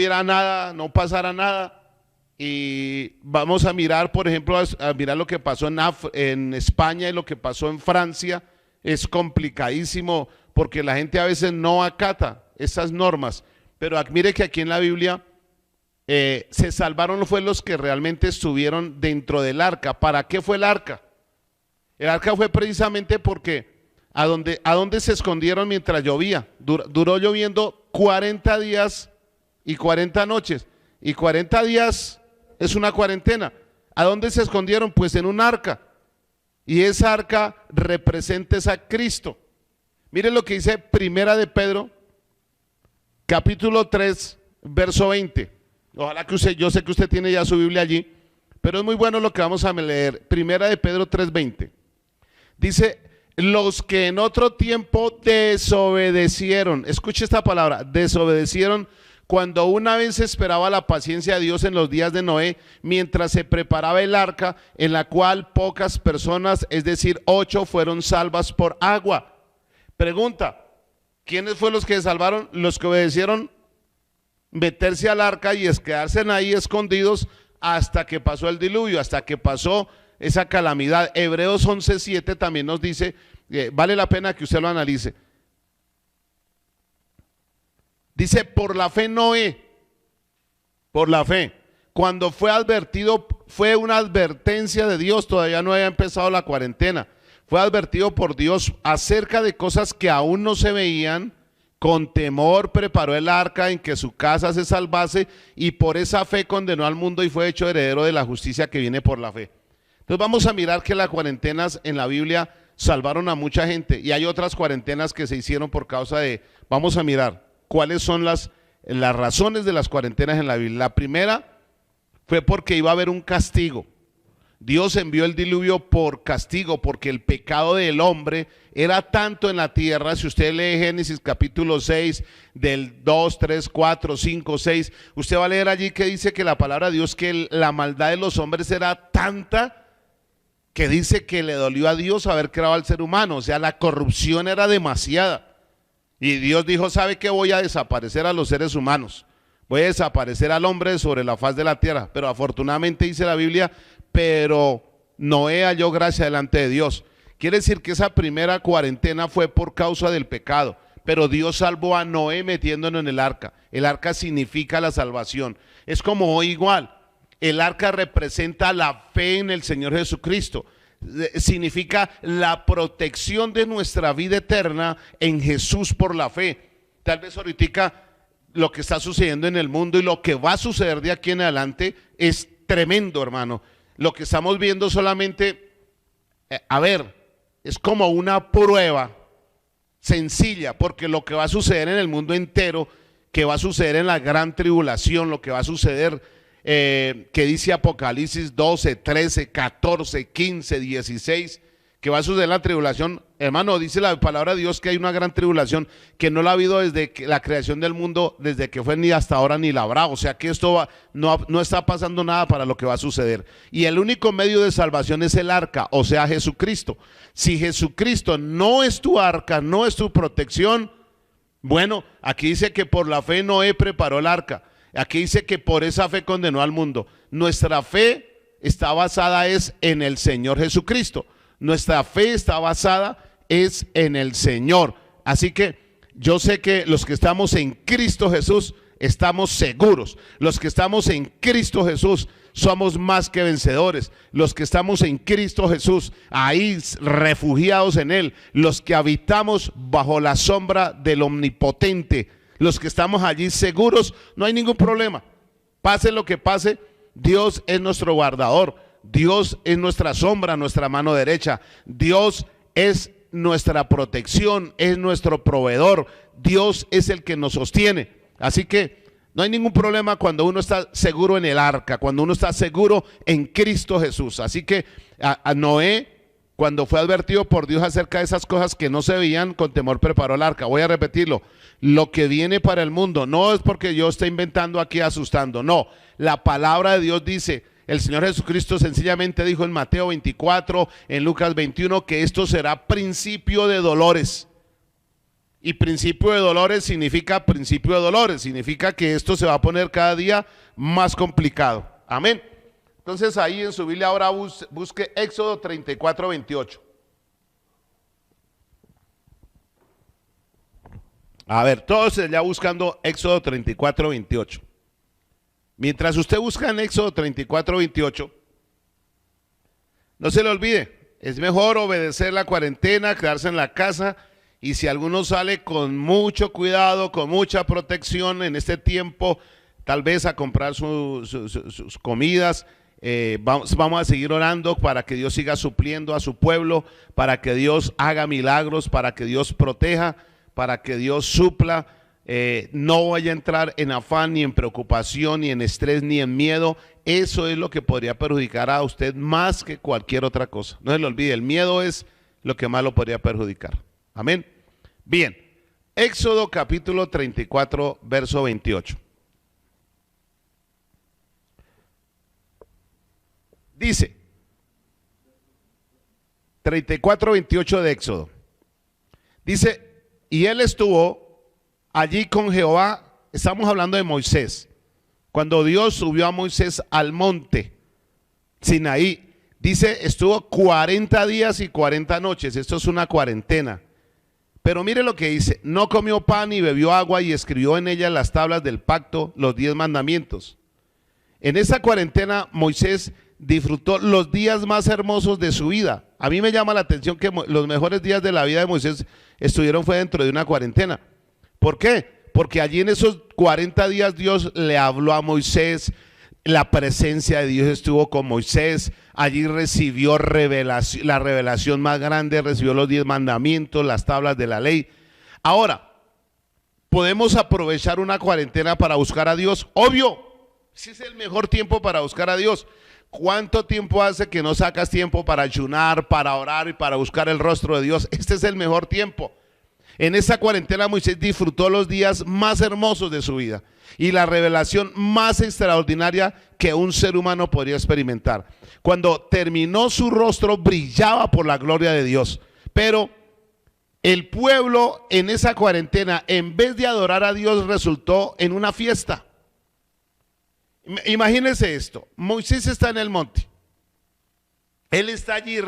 hubiera nada, no pasara nada. Y vamos a mirar, por ejemplo, a mirar lo que pasó en España y lo que pasó en Francia. Es complicadísimo porque la gente a veces no acata esas normas. Pero mire que aquí en la Biblia se salvaron fue los que realmente estuvieron dentro del arca. ¿Para qué fue el arca? El arca fue precisamente porque ¿a dónde se escondieron mientras llovía? Duró lloviendo 40 días y 40 noches. Y 40 días es una cuarentena. ¿A dónde se escondieron? Pues en un arca. Y esa arca representa a Cristo. Mire lo que dice Primera de Pedro, capítulo 3, verso 20. Ojalá que yo sé que usted tiene ya su Biblia allí, pero es muy bueno lo que vamos a leer. Primera de Pedro 3:20. Dice, los que en otro tiempo desobedecieron, escuche esta palabra, desobedecieron, cuando una vez se esperaba la paciencia de Dios en los días de Noé, mientras se preparaba el arca, en la cual pocas personas, es decir, 8, fueron salvas por agua. Pregunta, ¿quiénes fueron los que se salvaron? Los que obedecieron meterse al arca y quedarse ahí escondidos hasta que pasó el diluvio, hasta que pasó esa calamidad. Hebreos 11:7 también nos dice, vale la pena que usted lo analice. Dice, por la fe Noé, por la fe, cuando fue advertido, fue una advertencia de Dios, todavía no había empezado la cuarentena, fue advertido por Dios acerca de cosas que aún no se veían, con temor preparó el arca en que su casa se salvase y por esa fe condenó al mundo y fue hecho heredero de la justicia que viene por la fe. Entonces vamos a mirar que las cuarentenas en la Biblia salvaron a mucha gente y hay otras cuarentenas que se hicieron por causa de, vamos a mirar cuáles son las razones de las cuarentenas en la Biblia. La primera fue porque iba a haber un castigo. Dios envió el diluvio por castigo, porque el pecado del hombre era tanto en la tierra. Si usted lee Génesis capítulo 6, del 2, 3, 4, 5, 6, usted va a leer allí que dice que la palabra de Dios, que la maldad de los hombres era tanta, que dice que le dolió a Dios haber creado al ser humano. O sea, la corrupción era demasiada. Y Dios dijo, ¿sabe qué? Voy a desaparecer a los seres humanos. Voy a desaparecer al hombre sobre la faz de la tierra. Pero afortunadamente dice la Biblia, pero Noé halló gracia delante de Dios. Quiere decir que esa primera cuarentena fue por causa del pecado, pero Dios salvó a Noé metiéndolo en el arca. El arca significa la salvación. Es como hoy igual, el arca representa la fe en el Señor Jesucristo. Significa la protección de nuestra vida eterna en Jesús por la fe. Tal vez ahorita lo que está sucediendo en el mundo y lo que va a suceder de aquí en adelante es tremendo, hermano. Lo que estamos viendo solamente, es como una prueba sencilla, porque lo que va a suceder en el mundo entero, que va a suceder en la gran tribulación, lo que va a suceder, que dice Apocalipsis 12, 13, 14, 15, 16, que va a suceder en la tribulación, hermano, dice la palabra de Dios que hay una gran tribulación que no la ha habido desde la creación del mundo, desde que fue, ni hasta ahora ni la habrá. O sea que esto no está pasando nada para lo que va a suceder. Y el único medio de salvación es el arca, o sea Jesucristo. Si Jesucristo no es tu arca, no es tu protección, bueno, aquí dice que por la fe Noé preparó el arca. Aquí dice que por esa fe condenó al mundo. Nuestra fe está basada en el Señor Jesucristo. Nuestra fe está basada en el Señor. Así que yo sé que los que estamos en Cristo Jesús estamos seguros. Los que estamos en Cristo Jesús somos más que vencedores. Los que estamos en Cristo Jesús, ahí refugiados en Él. Los que habitamos bajo la sombra del Omnipotente. Los que estamos allí seguros, no hay ningún problema. Pase lo que pase, Dios es nuestro guardador. Dios es nuestra sombra, nuestra mano derecha. Dios es nuestra protección, es nuestro proveedor. Dios es el que nos sostiene. Así que no hay ningún problema cuando uno está seguro en el arca, cuando uno está seguro en Cristo Jesús. Así que a Noé, cuando fue advertido por Dios acerca de esas cosas que no se veían, con temor preparó el arca. Voy a repetirlo, lo que viene para el mundo no es porque yo esté inventando aquí asustando, no, la palabra de Dios dice, el Señor Jesucristo sencillamente dijo en Mateo 24, en Lucas 21, que esto será principio de dolores. Y principio de dolores significa principio de dolores, significa que esto se va a poner cada día más complicado. Amén. Entonces ahí en su Biblia ahora busque Éxodo 34, 28. A ver, todos ya buscando Éxodo 34, 28. Mientras usted busca en Éxodo 34, 28, no se le olvide, es mejor obedecer la cuarentena, quedarse en la casa, y si alguno sale con mucho cuidado, con mucha protección en este tiempo, tal vez a comprar sus comidas, vamos a seguir orando para que Dios siga supliendo a su pueblo, para que Dios haga milagros, para que Dios proteja, para que Dios supla. No vaya a entrar en afán, ni en preocupación, ni en estrés, ni en miedo. Eso es lo que podría perjudicar a usted más que cualquier otra cosa. No se le olvide, el miedo es lo que más lo podría perjudicar. Amén. Bien, Éxodo capítulo 34, verso 28. Dice, 34, 28 de Éxodo. Dice, y él estuvo allí con Jehová. Estamos hablando de Moisés. Cuando Dios subió a Moisés al monte Sinaí, dice, estuvo 40 días y 40 noches. Esto es una cuarentena. Pero mire lo que dice, no comió pan ni bebió agua y escribió en ella las tablas del pacto, los 10 mandamientos. En esa cuarentena Moisés disfrutó los días más hermosos de su vida. A mí me llama la atención que los mejores días de la vida de Moisés fue dentro de una cuarentena. ¿Por qué? Porque allí en esos 40 días Dios le habló a Moisés, la presencia de Dios estuvo con Moisés, allí recibió la revelación más grande, recibió los 10 mandamientos, las tablas de la ley. Ahora, ¿podemos aprovechar una cuarentena para buscar a Dios? Obvio, ese es el mejor tiempo para buscar a Dios. ¿Cuánto tiempo hace que no sacas tiempo para ayunar, para orar y para buscar el rostro de Dios? Este es el mejor tiempo. En esa cuarentena Moisés disfrutó los días más hermosos de su vida y la revelación más extraordinaria que un ser humano podría experimentar. Cuando terminó, su rostro brillaba por la gloria de Dios. Pero el pueblo en esa cuarentena, en vez de adorar a Dios, resultó en una fiesta. Imagínense esto, Moisés está en el monte. Él está allí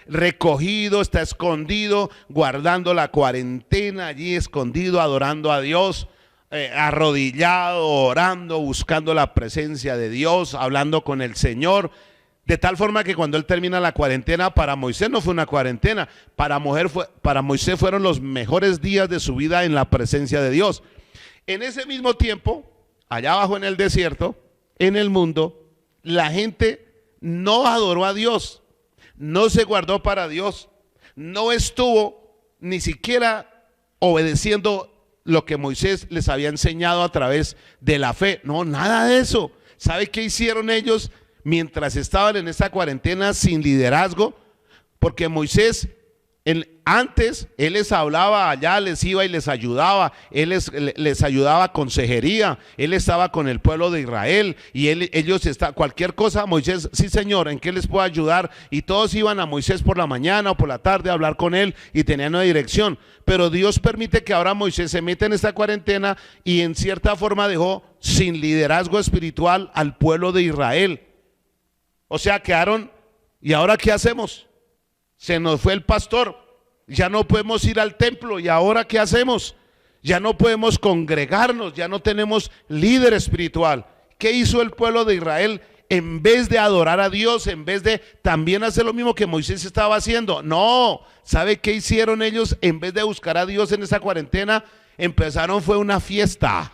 recogido, está escondido, guardando la cuarentena, allí escondido, adorando a Dios, arrodillado, orando, buscando la presencia de Dios, hablando con el Señor. De tal forma que cuando él termina la cuarentena, para Moisés no fue una cuarentena, para Moisés fueron los mejores días de su vida en la presencia de Dios. En ese mismo tiempo, allá abajo en el desierto, en el mundo, la gente no adoró a Dios. No se guardó para Dios, no estuvo ni siquiera obedeciendo lo que Moisés les había enseñado a través de la fe. No, nada de eso. ¿Sabe qué hicieron ellos mientras estaban en esa cuarentena sin liderazgo? Porque Moisés, antes, él les hablaba allá, les iba y les ayudaba, él les ayudaba consejería, él estaba con el pueblo de Israel y cualquier cosa, Moisés, sí señor, ¿en qué les puedo ayudar? Y todos iban a Moisés por la mañana o por la tarde a hablar con él y tenían una dirección. Pero Dios permite que ahora Moisés se meta en esta cuarentena y en cierta forma dejó sin liderazgo espiritual al pueblo de Israel. O sea, quedaron, ¿y ahora qué hacemos? Se nos fue el pastor, ya no podemos ir al templo, ¿y ahora qué hacemos? Ya no podemos congregarnos, ya no tenemos líder espiritual. ¿Qué hizo el pueblo de Israel? En vez de adorar a Dios, en vez de también hacer lo mismo que Moisés estaba haciendo, no, ¿sabe qué hicieron ellos? En vez de buscar a Dios en esa cuarentena, fue una fiesta.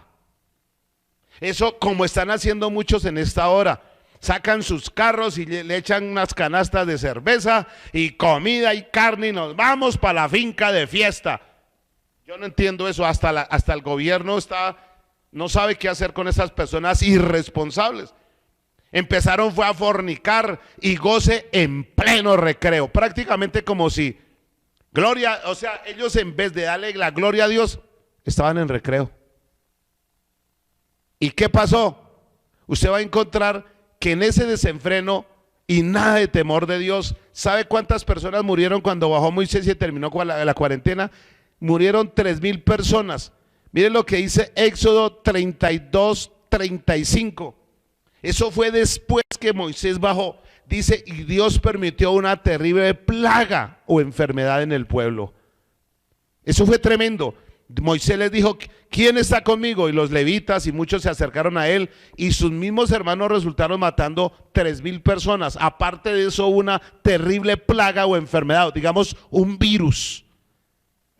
Eso como están haciendo muchos en esta hora. Sacan sus carros y le echan unas canastas de cerveza y comida y carne y nos vamos para la finca de fiesta. Yo no entiendo eso, hasta el gobierno no sabe qué hacer con esas personas irresponsables. Fue a fornicar y goce en pleno recreo, prácticamente como si o sea, ellos en vez de darle la gloria a Dios, estaban en recreo. ¿Y qué pasó? Usted va a encontrar que en ese desenfreno y nada de temor de Dios, ¿sabe cuántas personas murieron cuando bajó Moisés y terminó con la cuarentena? murieron 3.000 personas. Miren lo que dice Éxodo 32:35. Eso fue después que Moisés bajó. Dice, y Dios permitió una terrible plaga o enfermedad en el pueblo. Eso fue tremendo. Moisés les dijo, ¿quién está conmigo? Y los levitas y muchos se acercaron a él, y sus mismos hermanos resultaron matando 3.000 personas. Aparte de eso, una terrible plaga o enfermedad, digamos un virus,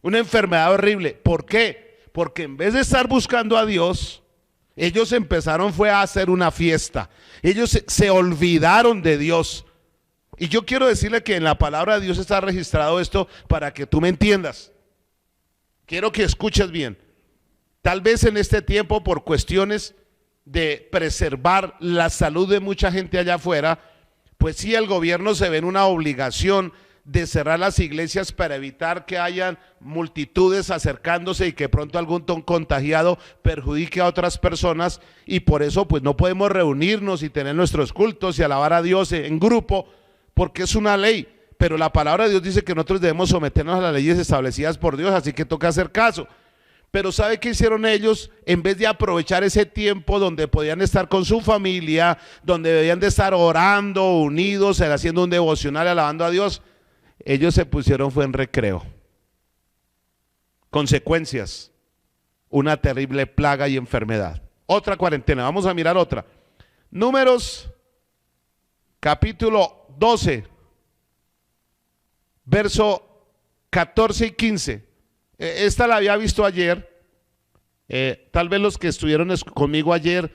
una enfermedad horrible. ¿Por qué? Porque en vez de estar buscando a Dios, ellos empezaron fue a hacer una fiesta. Ellos se olvidaron de Dios. Y yo quiero decirle que en la palabra de Dios está registrado esto para que tú me entiendas. Quiero que escuches bien. Tal vez en este tiempo, por cuestiones de preservar la salud de mucha gente allá afuera, pues sí, el gobierno se ve en una obligación de cerrar las iglesias para evitar que hayan multitudes acercándose y que pronto algún contagiado perjudique a otras personas, y por eso pues no podemos reunirnos y tener nuestros cultos y alabar a Dios en grupo, porque es una ley. Pero la palabra de Dios dice que nosotros debemos someternos a las leyes establecidas por Dios, así que toca hacer caso. Pero ¿sabe qué hicieron ellos? En vez de aprovechar ese tiempo donde podían estar con su familia, donde debían de estar orando, unidos, haciendo un devocional, alabando a Dios, ellos se pusieron fue en recreo. Consecuencias, una terrible plaga y enfermedad. Otra cuarentena, vamos a mirar otra. Números, capítulo 12. Verso 14 y 15. Esta la había visto ayer. Tal vez los que estuvieron conmigo ayer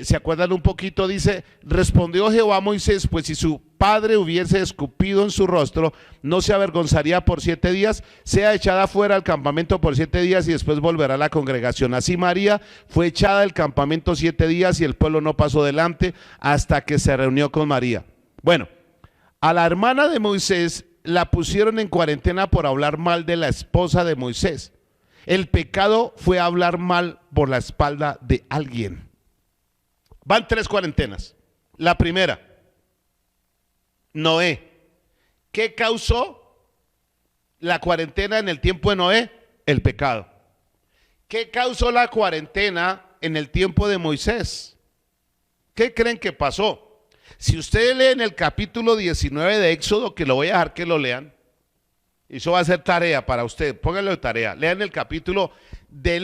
se acuerdan un poquito. Dice, respondió Jehová a Moisés, pues si su padre hubiese escupido en su rostro, no se avergonzaría por 7 días, sea echada fuera al campamento por 7 días y después volverá a la congregación. Así María fue echada del campamento 7 días y el pueblo no pasó delante hasta que se reunió con María. Bueno, a la hermana de Moisés la pusieron en cuarentena por hablar mal de la esposa de Moisés. El pecado fue hablar mal por la espalda de alguien. Van 3 cuarentenas. La primera, Noé. ¿Qué causó la cuarentena en el tiempo de Noé? El pecado. ¿Qué causó la cuarentena en el tiempo de Moisés? ¿Qué creen que pasó? Si ustedes leen el capítulo 19 de Éxodo, que lo voy a dejar que lo lean, y eso va a ser tarea para usted, pónganlo de tarea, lean el capítulo desde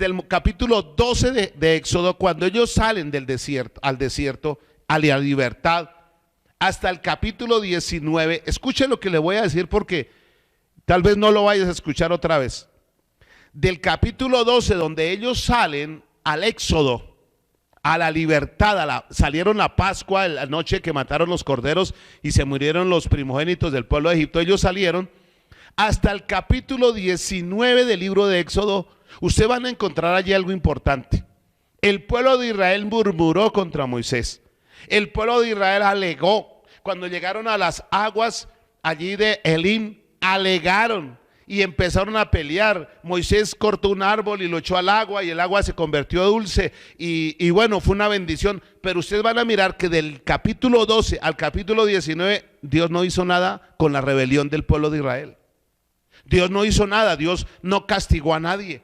el capítulo 12 de Éxodo, cuando ellos salen del desierto, a la libertad, hasta el capítulo 19, escuchen lo que le voy a decir porque tal vez no lo vayas a escuchar otra vez. Del capítulo 12, donde ellos salen al Éxodo, a la libertad, salieron a Pascua, la noche que mataron los corderos y se murieron los primogénitos del pueblo de Egipto, ellos salieron, hasta el capítulo 19 del libro de Éxodo, ustedes van a encontrar allí algo importante. El pueblo de Israel murmuró contra Moisés, el pueblo de Israel alegó, cuando llegaron a las aguas allí de Elim, alegaron, y empezaron a pelear. Moisés cortó un árbol y lo echó al agua y el agua se convirtió dulce y bueno, fue una bendición. Pero ustedes van a mirar que del capítulo 12 al capítulo 19 Dios no hizo nada con la rebelión del pueblo de Israel. Dios no hizo nada, Dios no castigó a nadie,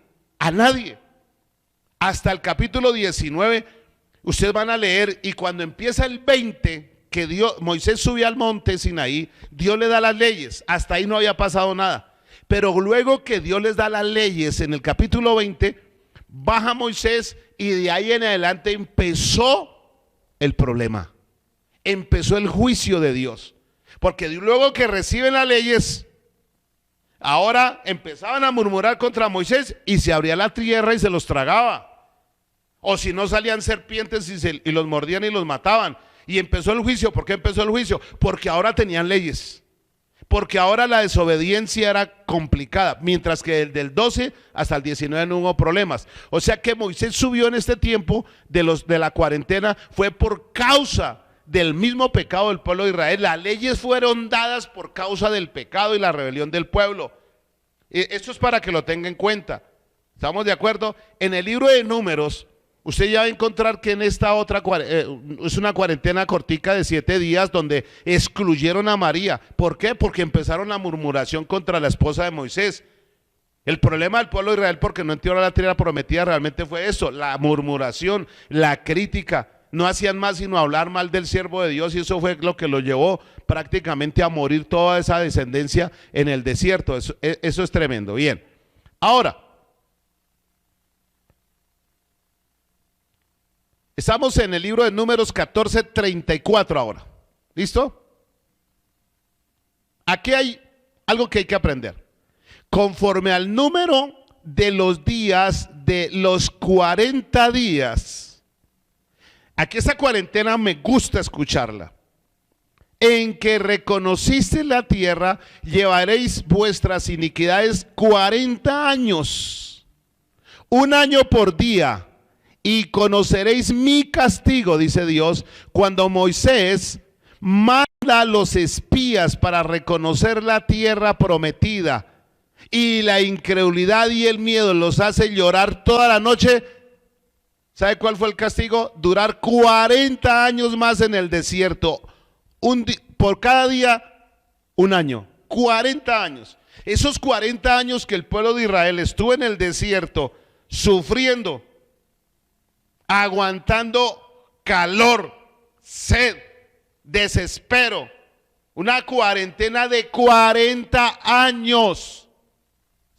hasta el capítulo 19 ustedes van a leer, y cuando empieza el 20, que Moisés subió al monte Sinaí, Dios le da las leyes. Hasta ahí no había pasado nada. Pero luego que Dios les da las leyes en el capítulo 20, baja Moisés y de ahí en adelante empezó el problema. Empezó el juicio de Dios. Porque luego que reciben las leyes, ahora empezaban a murmurar contra Moisés y se abría la tierra y se los tragaba. O si no, salían serpientes y los mordían y los mataban. Y empezó el juicio. ¿Por qué empezó el juicio? Porque ahora tenían leyes. Porque ahora la desobediencia era complicada, mientras que del 12 hasta el 19 no hubo problemas. O sea que Moisés subió en este tiempo de la cuarentena, fue por causa del mismo pecado del pueblo de Israel. Las leyes fueron dadas por causa del pecado y la rebelión del pueblo. Esto es para que lo tenga en cuenta. ¿Estamos de acuerdo? En el libro de Números, usted ya va a encontrar que en esta otra es una cuarentena cortica de 7 días donde excluyeron a María. ¿Por qué? Porque empezaron la murmuración contra la esposa de Moisés. El problema del pueblo de Israel porque no entró a la tierra prometida realmente fue eso, la murmuración, la crítica. No hacían más sino hablar mal del siervo de Dios y eso fue lo que lo llevó prácticamente a morir toda esa descendencia en el desierto. Eso es tremendo. Bien, ahora, estamos en el libro de Números 14:34 ahora. ¿Listo? Aquí hay algo que hay que aprender. Conforme al número de los días de los 40 días, aquí esa cuarentena me gusta escucharla. En que reconociste la tierra, llevaréis vuestras iniquidades 40 años, un año por día, y conoceréis mi castigo, dice Dios, cuando Moisés manda a los espías para reconocer la tierra prometida, y la incredulidad y el miedo los hace llorar toda la noche. ¿Sabe cuál fue el castigo? Durar 40 años más en el desierto. Por cada día, un año. 40 años. Esos 40 años que el pueblo de Israel estuvo en el desierto, sufriendo, aguantando calor, sed, desespero. Una cuarentena de 40 años.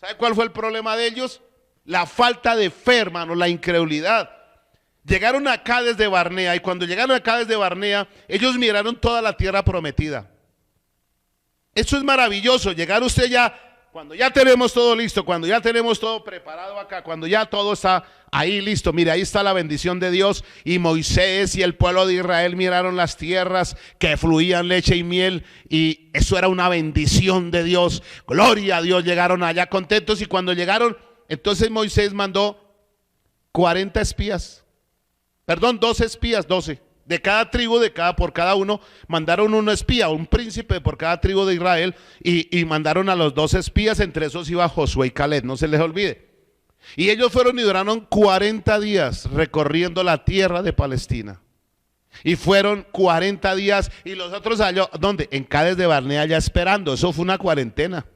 ¿Sabe cuál fue el problema de ellos? La falta de fe, hermano, la incredulidad. Llegaron acá desde Barnea y cuando llegaron acá desde Barnea, ellos miraron toda la tierra prometida. Eso es maravilloso, llegar usted ya, cuando ya tenemos todo listo, cuando ya tenemos todo preparado acá, cuando ya todo está ahí listo. Mire, ahí está la bendición de Dios y Moisés y el pueblo de Israel miraron las tierras que fluían leche y miel y eso era una bendición de Dios. Gloria a Dios, llegaron allá contentos y cuando llegaron, entonces Moisés mandó 40 espías. Perdón, 12 espías, 12. De cada tribu, por cada uno, mandaron un espía, un príncipe por cada tribu de Israel y mandaron a los 12 espías, entre esos iba Josué y Caleb, no se les olvide. Y ellos fueron y duraron 40 días recorriendo la tierra de Palestina. Y fueron 40 días y los otros allá, ¿dónde? En Cades de Barnea ya esperando, eso fue una cuarentena.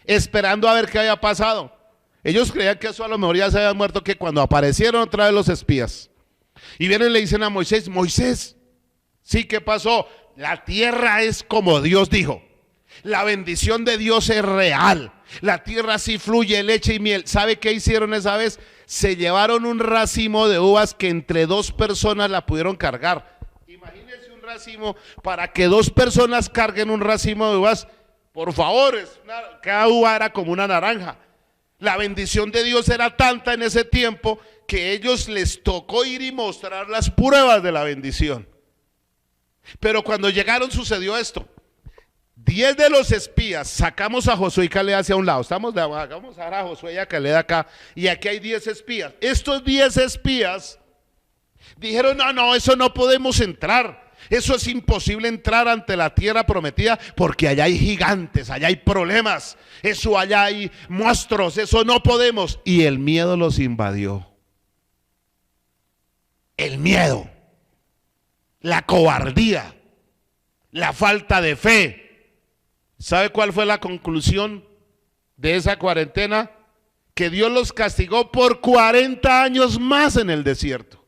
Esperando a ver qué había pasado. Ellos creían que eso a lo mejor ya se había muerto, que cuando aparecieron otra vez los espías. Y vienen y le dicen a Moisés, Moisés, sí, ¿qué pasó? La tierra es como Dios dijo. La bendición de Dios es real. La tierra sí fluye leche y miel. ¿Sabe qué hicieron esa vez? Se llevaron un racimo de uvas que entre 2 personas la pudieron cargar. Imagínense un racimo para que 2 personas carguen un racimo de uvas. Por favor, cada uva era como una naranja. La bendición de Dios era tanta en ese tiempo que ellos les tocó ir y mostrar las pruebas de la bendición. Pero cuando llegaron sucedió esto. 10 de los espías, sacamos a Josué y Caleb hacia un lado. Vamos a dar a Josué y a Caleb acá. Y aquí hay 10 espías. Estos 10 espías dijeron, no, eso no podemos entrar. Eso es imposible entrar ante la tierra prometida porque allá hay gigantes, allá hay problemas. Eso allá hay monstruos, eso no podemos. Y el miedo los invadió. El miedo, la cobardía, la falta de fe. ¿Sabe cuál fue la conclusión de esa cuarentena? Que Dios los castigó por 40 años más en el desierto.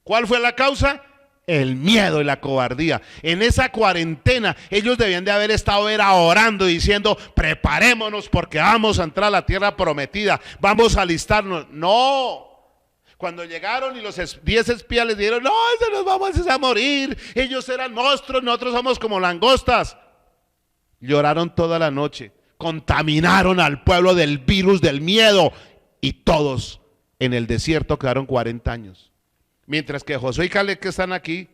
¿Cuál fue la causa? El miedo y la cobardía. En esa cuarentena ellos debían de haber estado orando diciendo, preparémonos porque vamos a entrar a la tierra prometida, vamos a alistarnos. No. Cuando llegaron y los 10 espías les dijeron, no, se nos vamos a morir, ellos eran monstruos, nosotros somos como langostas. Lloraron toda la noche, contaminaron al pueblo del virus del miedo y todos en el desierto quedaron 40 años. Mientras que Josué y Caleb, que están aquí,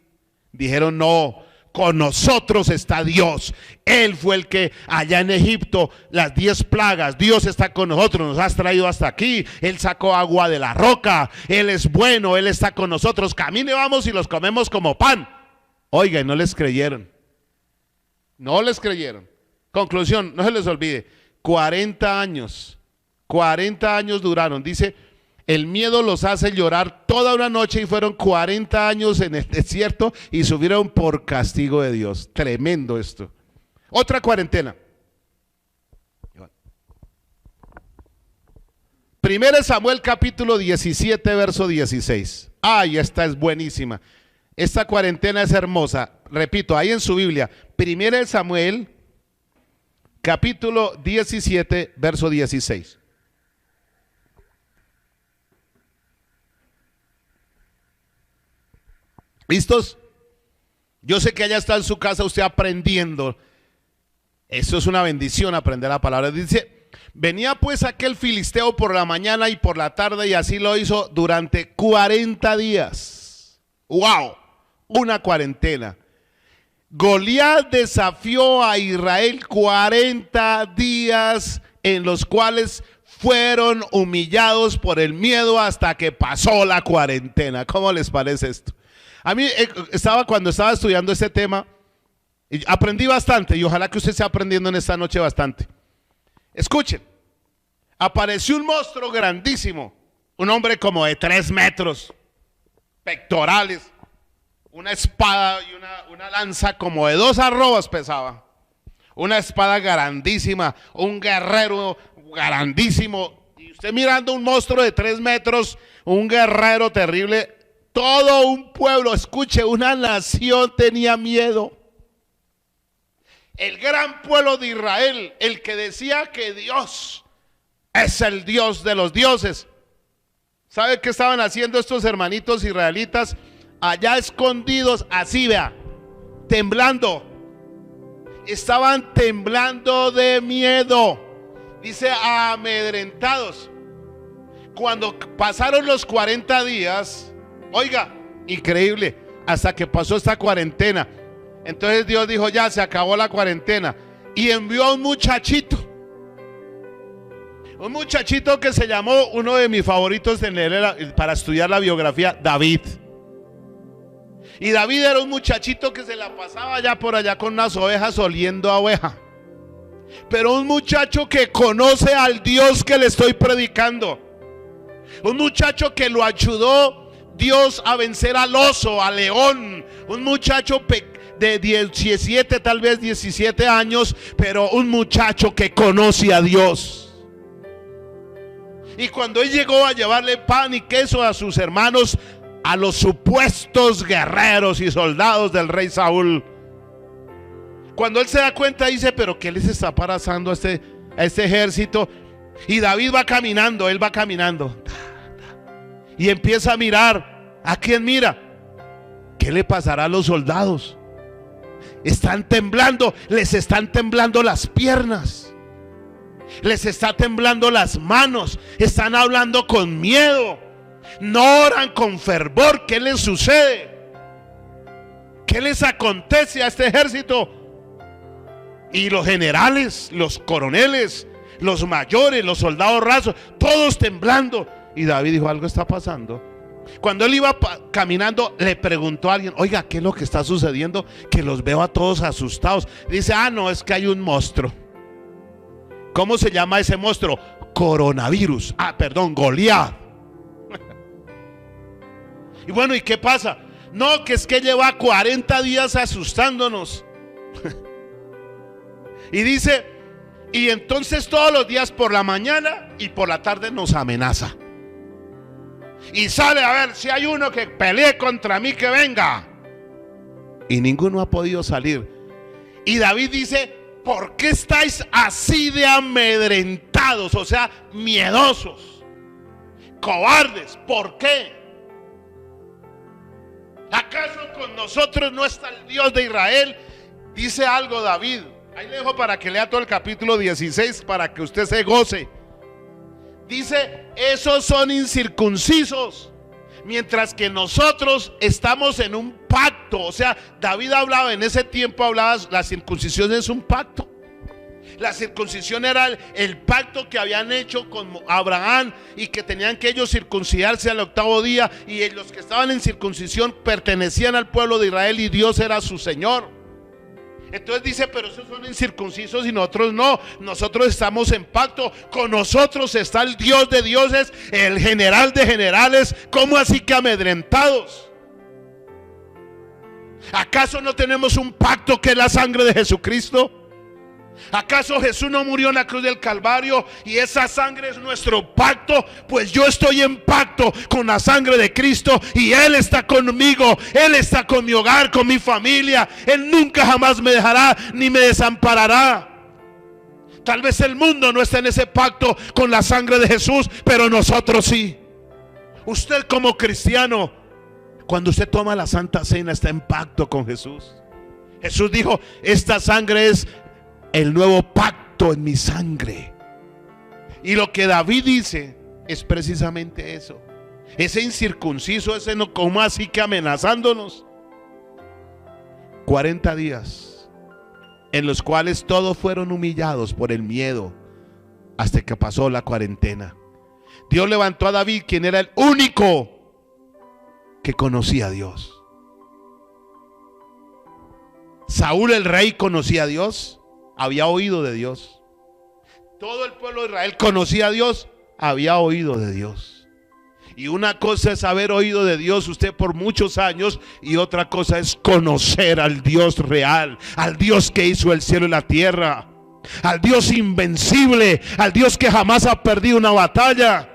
dijeron, no, con nosotros está Dios. Él fue el que allá en Egipto, las 10 plagas, Dios está con nosotros, nos has traído hasta aquí. Él sacó agua de la roca, Él es bueno, Él está con nosotros. Camine, vamos y los comemos como pan. Oiga, y no les creyeron. No les creyeron. Conclusión, no se les olvide, 40 años duraron. Dice, El miedo los hace llorar toda una noche y fueron 40 años en el desierto y subieron por castigo de Dios. Tremendo esto. Otra cuarentena. Primero Samuel capítulo 17 verso 16. Ay, esta es buenísima. Esta cuarentena es hermosa. Repito, ahí en su Biblia. Primero Samuel capítulo 17 verso 16. ¿Listos? Yo sé que allá está en su casa usted aprendiendo. Eso es una bendición, aprender la palabra. Dice, venía pues aquel filisteo por la mañana y por la tarde, y así lo hizo durante 40 días. ¡Wow! Una cuarentena. Goliat desafió a Israel 40 días en los cuales fueron humillados por el miedo hasta que pasó la cuarentena. ¿Cómo les parece esto? A mí cuando estaba estudiando este tema, aprendí bastante y ojalá que usted esté aprendiendo en esta noche bastante. Escuchen, apareció un monstruo grandísimo, un hombre como de 3 metros, pectorales, una espada y una lanza como de 2 arrobas pesaba, una espada grandísima, un guerrero grandísimo, y usted mirando un monstruo de 3 metros, un guerrero terrible. Todo un pueblo, escuche, una nación tenía miedo. El gran pueblo de Israel, el que decía que Dios es el Dios de los dioses. ¿Sabe qué estaban haciendo estos hermanitos israelitas? Allá escondidos, así vea, temblando. Estaban temblando de miedo. Dice, amedrentados. Cuando pasaron los 40 días... Oiga, increíble, hasta que pasó esta cuarentena. Entonces Dios dijo, ya se acabó la cuarentena. Y envió a un muchachito que se llamó, uno de mis favoritos para estudiar la biografía, David. Y David era un muchachito que se la pasaba allá por allá con unas ovejas oliendo a oveja. Pero un muchacho que conoce al Dios que le estoy predicando. Un muchacho que lo ayudó Dios a vencer al oso, al león. Un muchacho de 17, tal vez 17 años, pero un muchacho que conoce a Dios. Y cuando él llegó a llevarle pan y queso a sus hermanos, a los supuestos guerreros y soldados del rey Saúl, cuando él se da cuenta, dice, pero ¿qué les está pasando a este ejército? Y David va caminando, él va caminando y empieza a mirar. ¿A quién mira? ¿Qué le pasará a los soldados? Están temblando, les están temblando las piernas, les está temblando las manos, están hablando con miedo, no oran con fervor. ¿Qué les sucede? ¿Qué les acontece a este ejército? Y los generales, los coroneles, los mayores, los soldados rasos, todos temblando. Y David dijo, algo está pasando. Cuando él iba caminando, le preguntó a alguien, oiga, ¿qué es lo que está sucediendo? Que los veo a todos asustados. Dice, no, es que hay un monstruo. ¿Cómo se llama ese monstruo? Coronavirus. Perdón, Goliat. Y bueno, ¿y qué pasa? No, que es que lleva 40 días asustándonos. Y dice, y entonces todos los días por la mañana y por la tarde nos amenaza. Y sale a ver si hay uno que pelee contra mí, que venga. Y ninguno ha podido salir. Y David dice, ¿por qué estáis así de amedrentados? O sea, miedosos, cobardes. ¿Por qué? ¿Acaso con nosotros no está el Dios de Israel? Dice algo David. Ahí le dejo para que lea todo el capítulo 16 para que usted se goce. Dice, esos son incircuncisos, mientras que nosotros estamos en un pacto. O sea, David hablaba en ese tiempo, la circuncisión es un pacto. La circuncisión era el pacto que habían hecho con Abraham y que tenían que ellos circuncidarse al 8º día, y los que estaban en circuncisión pertenecían al pueblo de Israel y Dios era su Señor. Entonces dice, pero esos son incircuncisos y nosotros no. Nosotros estamos en pacto. Con nosotros está el Dios de dioses, el general de generales. ¿Cómo así que amedrentados? ¿Acaso no tenemos un pacto que es la sangre de Jesucristo? ¿Acaso Jesús no murió en la cruz del Calvario y esa sangre es nuestro pacto? Pues yo estoy en pacto con la sangre de Cristo y Él está conmigo, Él está con mi hogar, con mi familia. Él nunca jamás me dejará ni me desamparará. Tal vez el mundo no está en ese pacto con la sangre de Jesús, pero nosotros sí. Usted como cristiano, cuando usted toma la Santa Cena, está en pacto con Jesús. Jesús dijo, esta sangre es el nuevo pacto en mi sangre. Y lo que David dice es precisamente eso. Ese incircunciso, ese no, como así que amenazándonos. 40 días en los cuales todos fueron humillados por el miedo hasta que pasó la cuarentena. Dios levantó a David, quien era el único que conocía a Dios. Saúl el rey conocía a Dios, había oído de Dios. Todo el pueblo de Israel conocía a Dios, había oído de Dios. Y una cosa es haber oído de Dios usted por muchos años, y otra cosa es conocer al Dios real, al Dios que hizo el cielo y la tierra, al Dios invencible, al Dios que jamás ha perdido una batalla.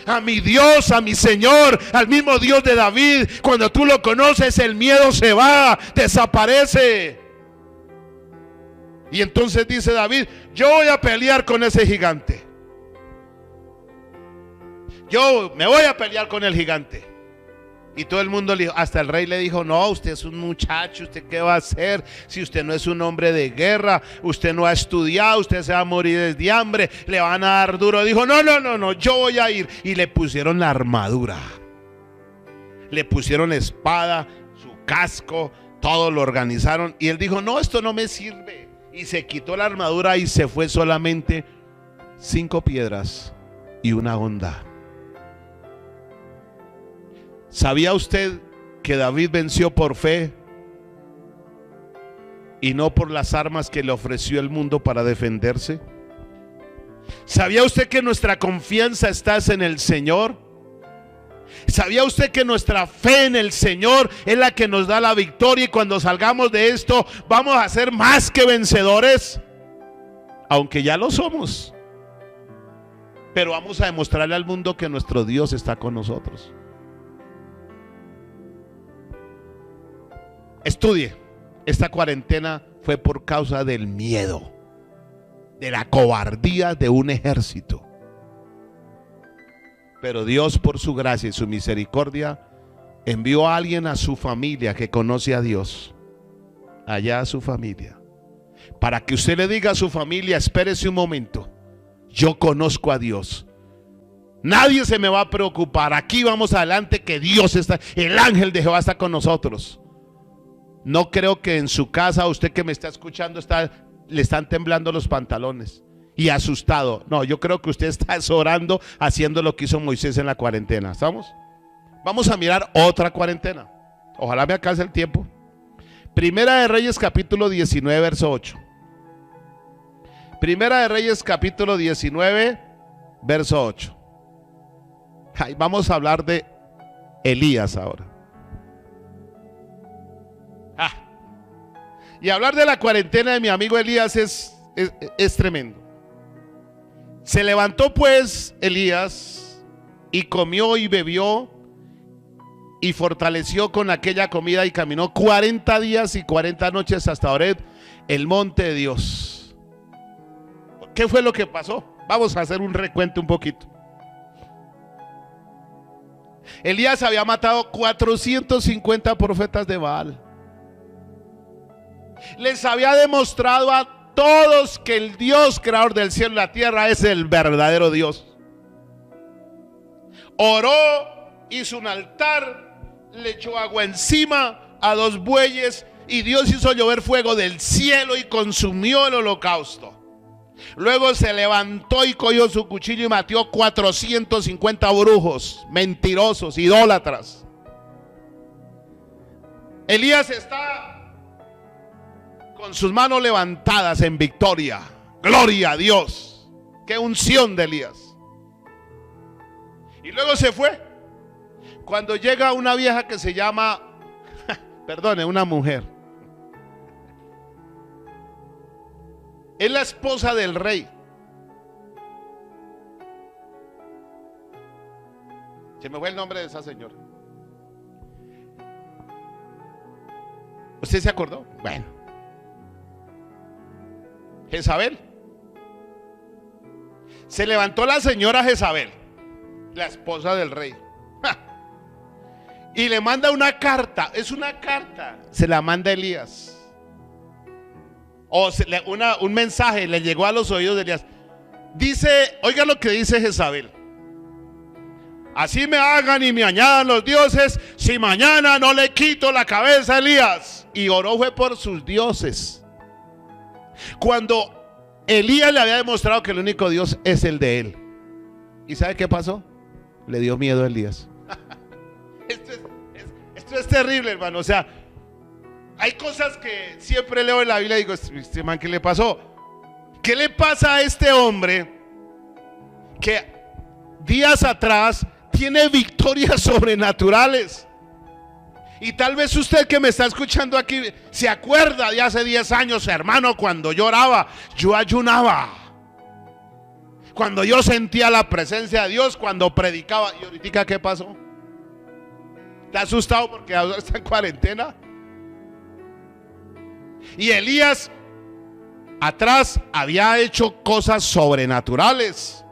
A mi Dios, a mi Señor, al mismo Dios de David. Cuando tú lo conoces, el miedo se va, desaparece. Y entonces dice David, yo voy a pelear con ese gigante. Yo me voy a pelear con el gigante. Y todo el mundo le dijo, hasta el rey le dijo, no, usted es un muchacho, ¿usted qué va a hacer? Si usted no es un hombre de guerra, usted no ha estudiado, usted se va a morir de hambre, le van a dar duro. Dijo, no, yo voy a ir. Y le pusieron la armadura, le pusieron la espada, su casco, todo lo organizaron. Y él dijo, no, esto no me sirve. Y se quitó la armadura y se fue solamente 5 piedras y una honda. ¿Sabía usted que David venció por fe y no por las armas que le ofreció el mundo para defenderse? ¿Sabía usted que nuestra confianza está en el Señor? ¿Sabía usted que nuestra fe en el Señor es la que nos da la victoria? Y cuando salgamos de esto vamos a ser más que vencedores, aunque ya lo somos. Pero vamos a demostrarle al mundo que nuestro Dios está con nosotros. Estudie, esta cuarentena fue por causa del miedo, de la cobardía de un ejército. Pero Dios, por su gracia y su misericordia, envió a alguien a su familia que conoce a Dios, allá a su familia, para que usted le diga a su familia, espérese un momento, yo conozco a Dios. Nadie se me va a preocupar, aquí vamos adelante, que Dios está, el ángel de Jehová está con nosotros. No creo que en su casa, usted que me está escuchando, le están temblando los pantalones y asustado. No, yo creo que usted está orando, haciendo lo que hizo Moisés en la cuarentena. ¿Estamos? Vamos a mirar otra cuarentena. Ojalá me alcance el tiempo. Primera de Reyes capítulo 19 verso 8. Primera de Reyes capítulo 19 verso 8. Ay, vamos a hablar de Elías ahora. Y hablar de la cuarentena de mi amigo Elías es tremendo. Se levantó pues Elías y comió y bebió y fortaleció con aquella comida y caminó 40 días y 40 noches hasta Horeb, el monte de Dios. ¿Qué fue lo que pasó? Vamos a hacer un recuento un poquito. Elías había matado 450 profetas de Baal. Les había demostrado a todos que el Dios creador del cielo y la tierra es el verdadero Dios. Oró, hizo un altar, le echó agua encima a 2 bueyes y Dios hizo llover fuego del cielo y consumió el holocausto. Luego se levantó y cogió su cuchillo y mató 450 brujos, mentirosos, idólatras. Elías está con sus manos levantadas en victoria. Gloria a Dios. Qué unción de Elías. Y luego se fue. Cuando llega una vieja que se llama, perdone, una mujer. Es la esposa del rey. Se me fue el nombre de esa señora. ¿Usted se acordó? Bueno. Jezabel. Se levantó la señora Jezabel, la esposa del rey. ¡Ja! Y le manda una carta. Es una carta. Se la manda Elías. O un mensaje le llegó a los oídos de Elías. Dice, oiga lo que dice Jezabel. Así me hagan y me añadan los dioses, si mañana no le quito la cabeza a Elías. Y oró fue por sus dioses. Cuando Elías le había demostrado que el único Dios es el de él. ¿Y sabe qué pasó? Le dio miedo a Elías. Esto es terrible, hermano. O sea, hay cosas que siempre leo en la Biblia y digo, este man, ¿qué le pasó? ¿Qué le pasa a este hombre que días atrás tiene victorias sobrenaturales? Y tal vez usted que me está escuchando aquí se acuerda de hace 10 años, hermano, cuando yo oraba, yo ayunaba, cuando yo sentía la presencia de Dios, cuando predicaba. ¿Y ahorita qué pasó? ¿Está asustado porque ahora está en cuarentena? Y Elías atrás había hecho cosas sobrenaturales.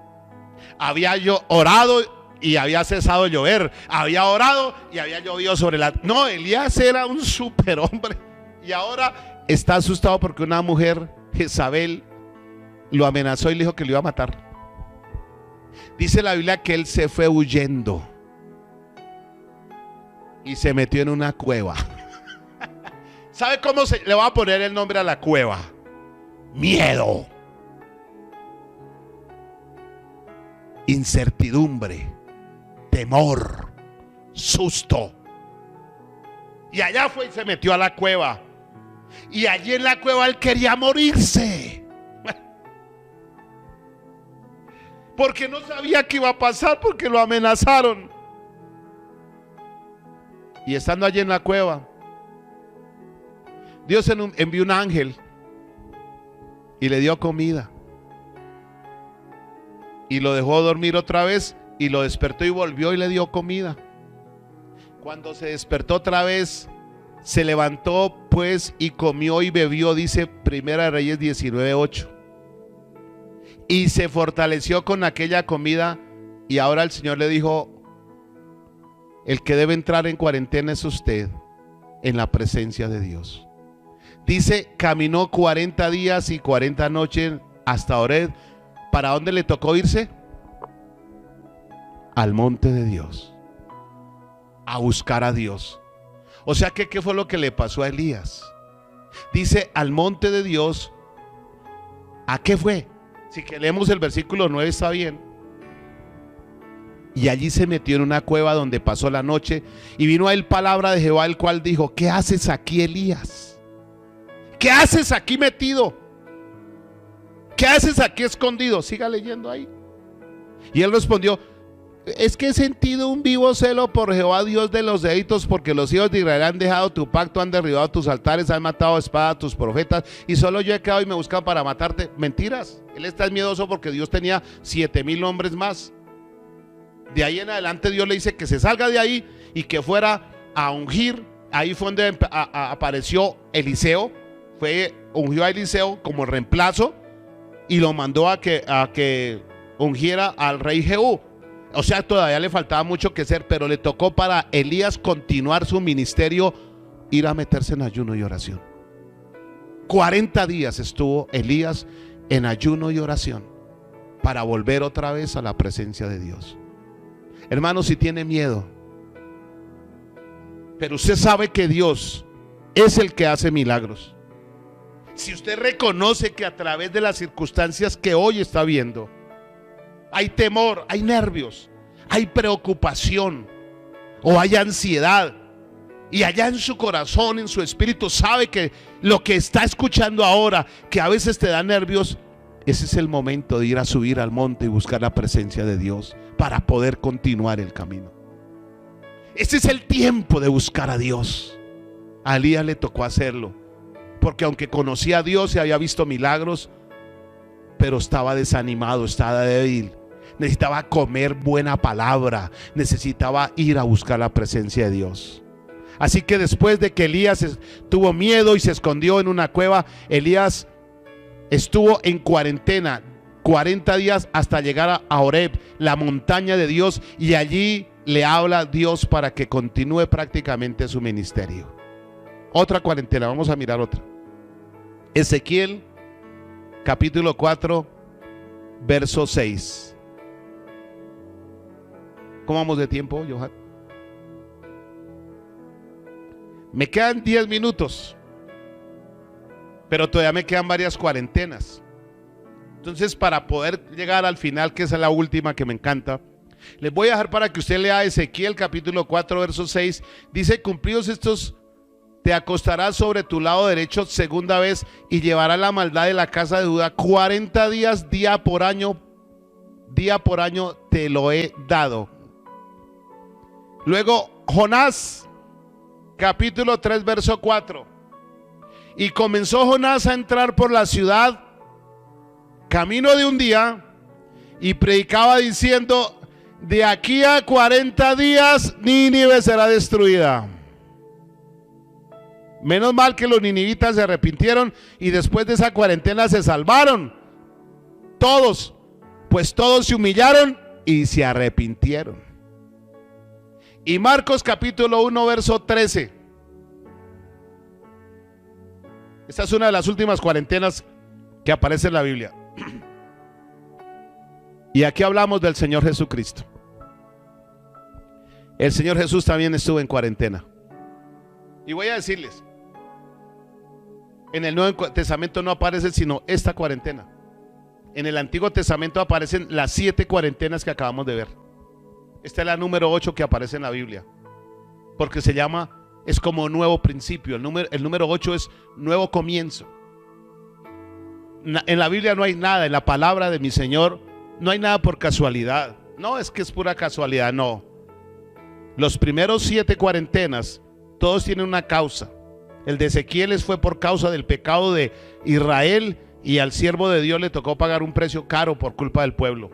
Había orado y había cesado de llover. Había orado y había llovido sobre la... No, Elías era un superhombre. Y ahora está asustado porque una mujer, Jezabel, lo amenazó y le dijo que lo iba a matar. Dice la Biblia que él se fue huyendo y se metió en una cueva. ¿Sabe cómo le va a poner el nombre a la cueva? Miedo, incertidumbre, temor, susto. Y allá fue y se metió a la cueva. Y allí en la cueva él quería morirse, porque no sabía qué iba a pasar, porque lo amenazaron. Y estando allí en la cueva, Dios envió un ángel y le dio comida y lo dejó dormir otra vez y lo despertó y volvió y le dio comida. Cuando se despertó otra vez, se levantó pues y comió y bebió, dice Primera de Reyes 19:8, y se fortaleció con aquella comida. Y ahora el Señor le dijo: el que debe entrar en cuarentena es usted, en la presencia de Dios. Dice, caminó 40 días y 40 noches hasta Horeb. ¿Para dónde le tocó irse? Al monte de Dios, a buscar a Dios. O sea que, ¿qué fue lo que le pasó a Elías? Dice, al monte de Dios. ¿A qué fue? Si que leemos el versículo 9 está bien. Y allí se metió en una cueva donde pasó la noche. Y vino a él palabra de Jehová, el cual dijo: ¿qué haces aquí, Elías? ¿Qué haces aquí metido? ¿Qué haces aquí escondido? Siga leyendo ahí. Y él respondió: es que he sentido un vivo celo por Jehová, Dios de los ejércitos, porque los hijos de Israel han dejado tu pacto, han derribado tus altares, han matado a espada a tus profetas, y solo yo he quedado y me buscan para matarte. Mentiras. Él está miedoso porque Dios tenía 7,000 hombres más. De ahí en adelante Dios le dice que se salga de ahí y que fuera a ungir. Ahí fue donde apareció Eliseo. Ungió a Eliseo como reemplazo y lo mandó a que ungiera al rey Jehú. O sea, todavía le faltaba mucho que hacer, pero le tocó para Elías continuar su ministerio, ir a meterse en ayuno y oración. 40 días estuvo Elías en ayuno y oración para volver otra vez a la presencia de Dios. Hermano, si tiene miedo, pero usted sabe que Dios es el que hace milagros. Si usted reconoce que a través de las circunstancias que hoy está viendo, hay temor, hay nervios, hay preocupación o hay ansiedad, Y allá en su corazón, en su espíritu, sabe que lo que está escuchando ahora, que a veces te da nervios, ese es el momento de ir a subir al monte y buscar la presencia de Dios para poder continuar el camino. Ese es el tiempo de buscar a Dios. A Elías le tocó hacerlo, porque aunque conocía a Dios y había visto milagros, pero estaba desanimado, estaba débil. Necesitaba comer buena palabra, necesitaba ir a buscar la presencia de Dios. Así que después de que Elías tuvo miedo y se escondió en una cueva, Elías estuvo en cuarentena 40 días hasta llegar a Horeb, la montaña de Dios, y allí le habla a Dios para que continúe prácticamente su ministerio. Otra cuarentena, vamos a mirar otra. Ezequiel capítulo 4 verso 6. ¿Cómo vamos de tiempo, Johan? Me quedan 10 minutos, pero todavía me quedan varias cuarentenas. Entonces, para poder llegar al final, que es la última que me encanta, les voy a dejar para que usted lea Ezequiel capítulo 4 verso 6. Dice: cumplidos estos, te acostarás sobre tu lado derecho segunda vez y llevarás la maldad de la casa de Judá 40 días, día por año te lo he dado. Luego Jonás capítulo 3 verso 4. Y comenzó Jonás a entrar por la ciudad camino de un día y predicaba diciendo: de aquí a 40 días Nínive será destruida. Menos mal que los ninivitas se arrepintieron y después de esa cuarentena se salvaron. Todos, pues todos se humillaron y se arrepintieron. Y Marcos capítulo 1 verso 13. Esta es una de las últimas cuarentenas que aparece en la Biblia. Y aquí hablamos del Señor Jesucristo. El Señor Jesús también estuvo en cuarentena. Y voy a decirles, en el Nuevo Testamento no aparece sino esta cuarentena. En el Antiguo Testamento aparecen las 7 cuarentenas que acabamos de ver. Esta es la número 8 que aparece en la Biblia, porque se llama, es como nuevo principio. El número 8 es nuevo comienzo. En la Biblia no hay nada, en la palabra de mi Señor no hay nada por casualidad. No es que es pura casualidad, no. Los primeros 7 cuarentenas, todos tienen una causa. El de Ezequiel fue por causa del pecado de Israel, y al siervo de Dios le tocó pagar un precio caro por culpa del pueblo.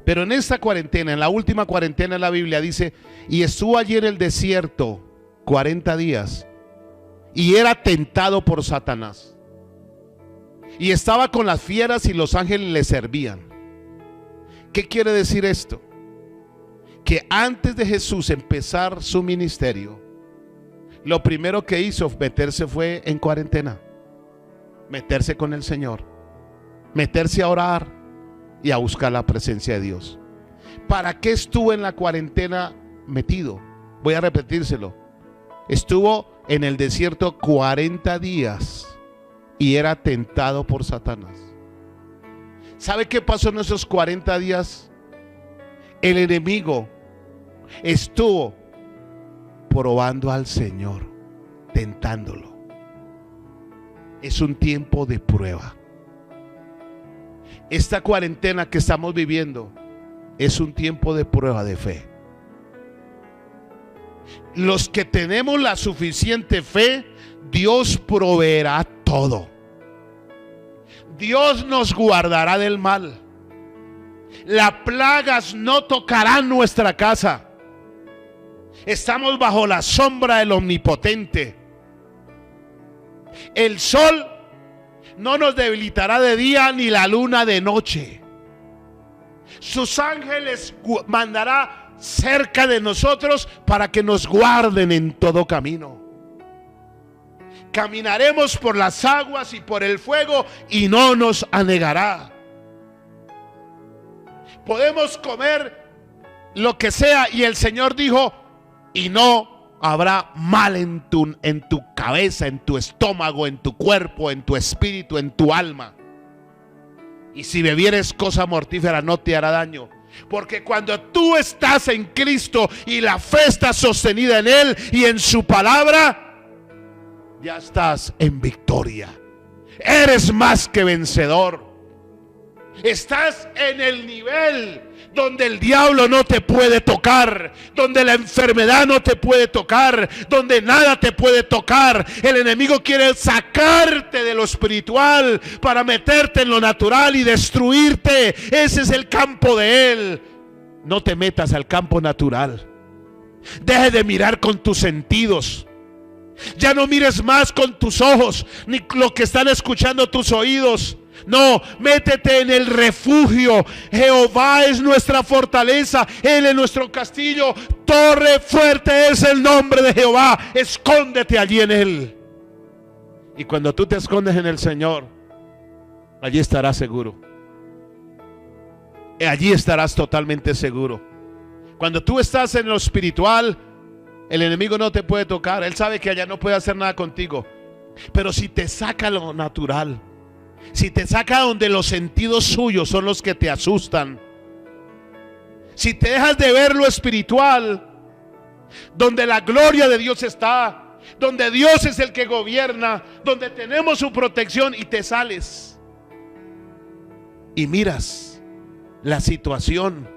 Pero en esta cuarentena, en la última cuarentena en la Biblia dice: y estuvo allí en el desierto 40 días y era tentado por Satanás. Y estaba con las fieras y los ángeles le servían. ¿Qué quiere decir esto? Que antes de Jesús empezar su ministerio, lo primero que hizo meterse fue en cuarentena, meterse con el Señor, meterse a orar y a buscar la presencia de Dios. ¿Para qué estuvo en la cuarentena metido? Voy a repetírselo. Estuvo en el desierto 40 días y era tentado por Satanás. ¿Sabe qué pasó en esos 40 días? El enemigo estuvo probando al Señor, tentándolo. Es un tiempo de prueba. Esta cuarentena que estamos viviendo es un tiempo de prueba de fe. Los que tenemos la suficiente fe, Dios proveerá todo. Dios nos guardará del mal. Las plagas no tocarán nuestra casa. Estamos bajo la sombra del Omnipotente. El sol no nos debilitará de día ni la luna de noche. Sus ángeles mandará cerca de nosotros para que nos guarden en todo camino. Caminaremos por las aguas y por el fuego y no nos anegará. Podemos comer lo que sea y el Señor dijo: y no habrá mal en tu cabeza, en tu estómago, en tu cuerpo, en tu espíritu, en tu alma. Y si bebieres cosa mortífera no te hará daño. Porque cuando tú estás en Cristo y la fe está sostenida en Él y en su palabra, ya estás en victoria. Eres más que vencedor. Estás en el nivel donde el diablo no te puede tocar, donde la enfermedad no te puede tocar, donde nada te puede tocar. El enemigo quiere sacarte de lo espiritual para meterte en lo natural y destruirte. Ese es el campo de él. No te metas al campo natural. Deje de mirar con tus sentidos. Ya no mires más con tus ojos, ni lo que están escuchando tus oídos. No, métete en el refugio. Jehová es nuestra fortaleza, Él es nuestro castillo. Torre fuerte es el nombre de Jehová. Escóndete allí en Él. Y cuando tú te escondes en el Señor, allí estarás seguro. Allí estarás totalmente seguro. Cuando tú estás en lo espiritual, el enemigo no te puede tocar. Él sabe que allá no puede hacer nada contigo. Pero si te saca lo natural, si te saca donde los sentidos suyos son los que te asustan, si te dejas de ver lo espiritual, donde la gloria de Dios está, donde Dios es el que gobierna, donde tenemos su protección, y te sales y miras la situación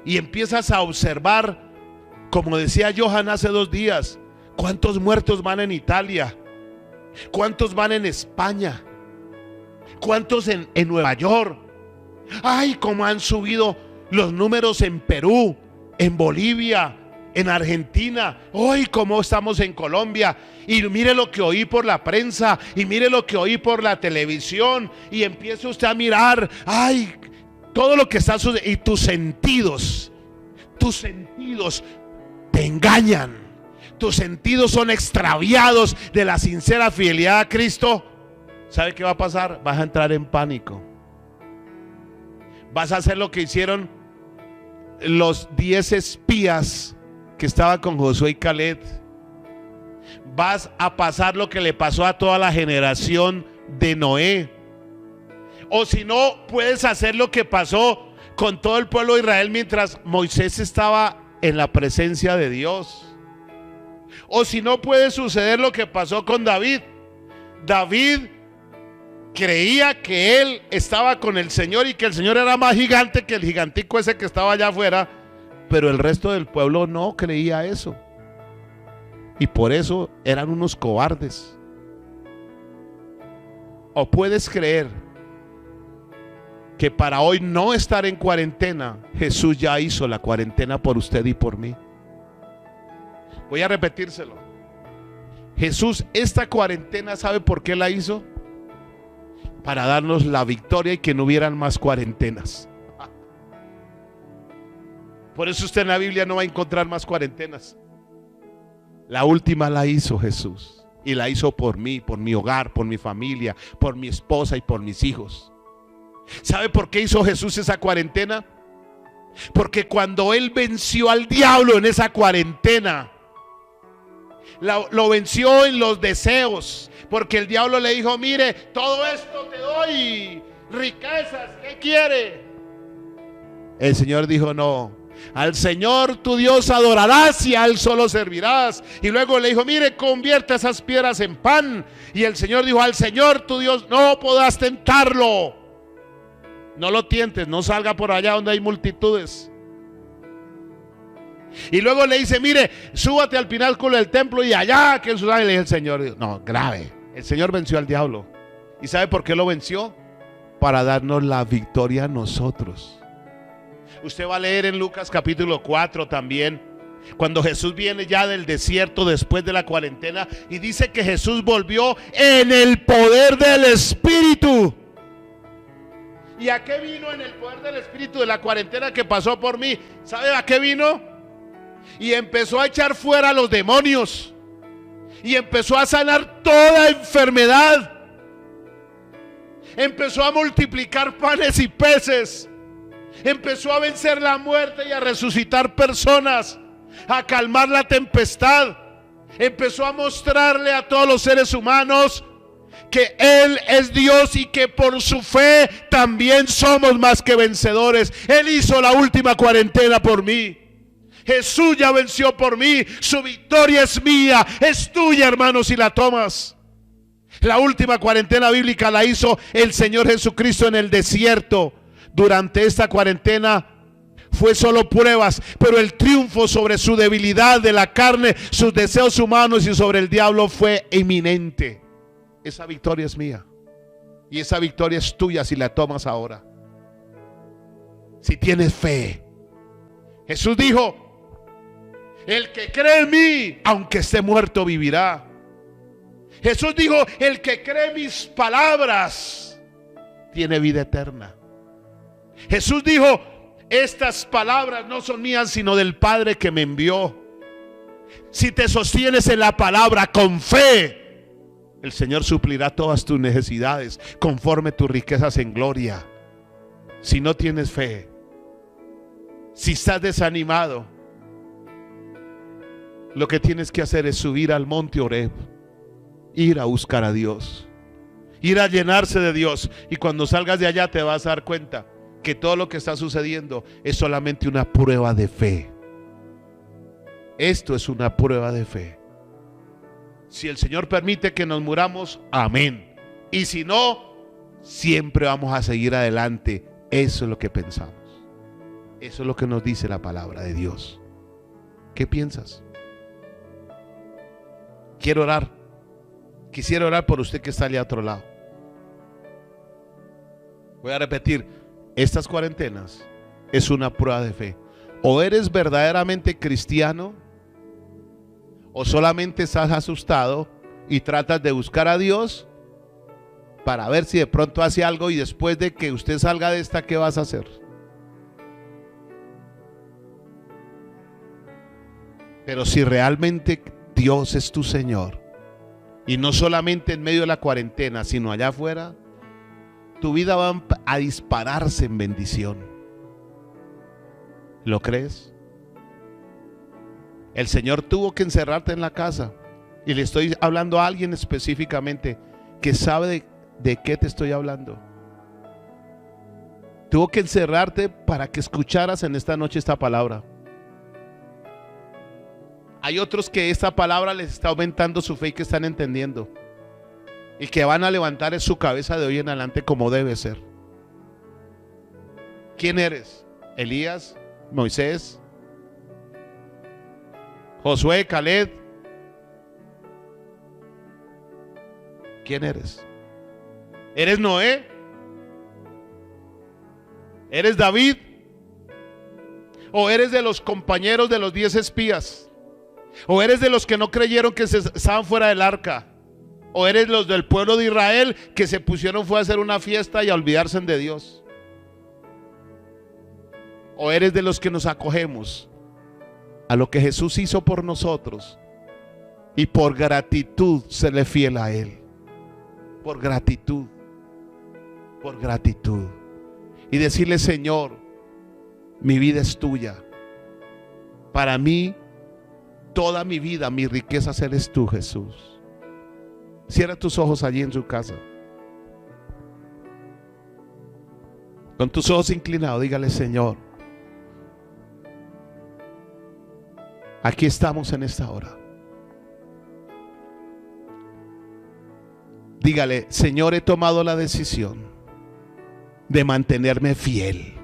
y empiezas a observar, como decía Johan hace 2 días, cuántos muertos van en Italia, cuántos van en España, cuántos en Nueva York. Ay, cómo han subido los números en Perú, en Bolivia, en Argentina. Hoy cómo estamos en Colombia. Y mire lo que oí por la prensa, y mire lo que oí por la televisión, y empieza usted a mirar, ay, todo lo que está sucediendo. Y tus sentidos te engañan. Tus sentidos son extraviados de la sincera fidelidad a Cristo. ¿Sabe qué va a pasar? Vas a entrar en pánico. Vas a hacer lo que hicieron los 10 espías que estaban con Josué y Caleb. Vas a pasar lo que le pasó a toda la generación de Noé. O si no, puedes hacer lo que pasó con todo el pueblo de Israel mientras Moisés estaba en la presencia de Dios. O si no, puede suceder lo que pasó con David. David creía que él estaba con el Señor y que el Señor era más gigante que el gigantico ese que estaba allá afuera, pero el resto del pueblo no creía eso, y por eso eran unos cobardes. O puedes creer que para hoy no estar en cuarentena, Jesús ya hizo la cuarentena por usted y por mí. Voy a repetírselo. Jesús, esta cuarentena, ¿sabe por qué la hizo? Para darnos la victoria y que no hubieran más cuarentenas. Por eso usted en la Biblia no va a encontrar más cuarentenas. La última la hizo Jesús, y la hizo por mí, por mi hogar, por mi familia, por mi esposa y por mis hijos. ¿Sabe por qué hizo Jesús esa cuarentena? Porque cuando Él venció al diablo en esa cuarentena, lo venció en los deseos. Porque el diablo le dijo: mire, todo esto te doy, riquezas, ¿qué quiere? El Señor dijo: no, al Señor tu Dios adorarás y a Él solo servirás. Y luego le dijo: mire, convierte esas piedras en pan. Y el Señor dijo: al Señor tu Dios no podrás tentarlo. No lo tientes, no salga por allá donde hay multitudes. Y luego le dice: mire, súbate al pináculo del templo y allá que en sus ángeles. El Señor dijo: no, grave. El Señor venció al diablo. ¿Y sabe por qué lo venció? Para darnos la victoria a nosotros. Usted va a leer en Lucas capítulo 4 también, cuando Jesús viene ya del desierto después de la cuarentena, y dice que Jesús volvió en el poder del Espíritu. ¿Y a qué vino en el poder del Espíritu de la cuarentena que pasó por mí? ¿Sabe a qué vino? Y empezó a echar fuera a los demonios, y empezó a sanar toda enfermedad. Empezó a multiplicar panes y peces. Empezó a vencer la muerte y a resucitar personas, a calmar la tempestad. Empezó a mostrarle a todos los seres humanos que Él es Dios y que por su fe también somos más que vencedores. Él hizo la última cuarentena por mí. Jesús ya venció por mí. Su victoria es mía, es tuya, hermanos, si la tomas. La última cuarentena bíblica la hizo el Señor Jesucristo en el desierto. Durante esta cuarentena fue solo pruebas, pero el triunfo sobre su debilidad de la carne, sus deseos humanos y sobre el diablo fue inminente. Esa victoria es mía y esa victoria es tuya si la tomas ahora, si tienes fe. Jesús dijo: el que cree en mí, aunque esté muerto, vivirá. Jesús dijo: el que cree mis palabras tiene vida eterna. Jesús dijo: estas palabras no son mías, sino del Padre que me envió. Si te sostienes en la palabra con fe, el Señor suplirá todas tus necesidades conforme tus riquezas en gloria. Si no tienes fe, si estás desanimado, lo que tienes que hacer es subir al monte Oreb, ir a buscar a Dios, ir a llenarse de Dios. Y cuando salgas de allá te vas a dar cuenta que todo lo que está sucediendo es solamente una prueba de fe. Esto es una prueba de fe. Si el Señor permite que nos muramos, amén. Y si no, siempre vamos a seguir adelante. Eso es lo que pensamos. Eso es lo que nos dice la palabra de Dios. ¿Qué piensas? Quiero orar. Quisiera orar por usted que está allá a otro lado. Voy a repetir: estas cuarentenas es una prueba de fe. O eres verdaderamente cristiano, o solamente estás asustado y tratas de buscar a Dios para ver si de pronto hace algo, y después de que usted salga de esta, ¿qué vas a hacer? Pero si realmente Dios es tu Señor, y no solamente en medio de la cuarentena, sino allá afuera, tu vida va a dispararse en bendición. ¿Lo crees? El Señor tuvo que encerrarte en la casa. Y le estoy hablando a alguien específicamente que sabe de qué te estoy hablando. Tuvo que encerrarte para que escucharas en esta noche esta palabra. Hay otros que esta palabra les está aumentando su fe y que están entendiendo, y que van a levantar en su cabeza de hoy en adelante como debe ser. ¿Quién eres? ¿Elías? ¿Moisés? ¿Josué? ¿Caleb? ¿Quién eres? ¿Eres Noé? ¿Eres David? ¿O eres de los compañeros de los 10 espías? ¿O eres de los que no creyeron que estaban fuera del arca? ¿O eres los del pueblo de Israel que se pusieron fue a hacer una fiesta y a olvidarse de Dios? ¿O eres de los que nos acogemos a lo que Jesús hizo por nosotros y por gratitud serle fiel a Él? Por gratitud, por gratitud. Y decirle: Señor, mi vida es tuya. Para mí, toda mi vida, mi riqueza eres tú, Jesús. Cierra tus ojos allí en su casa. Con tus ojos inclinados, dígale: Señor, aquí estamos en esta hora. Dígale: Señor, he tomado la decisión de mantenerme fiel.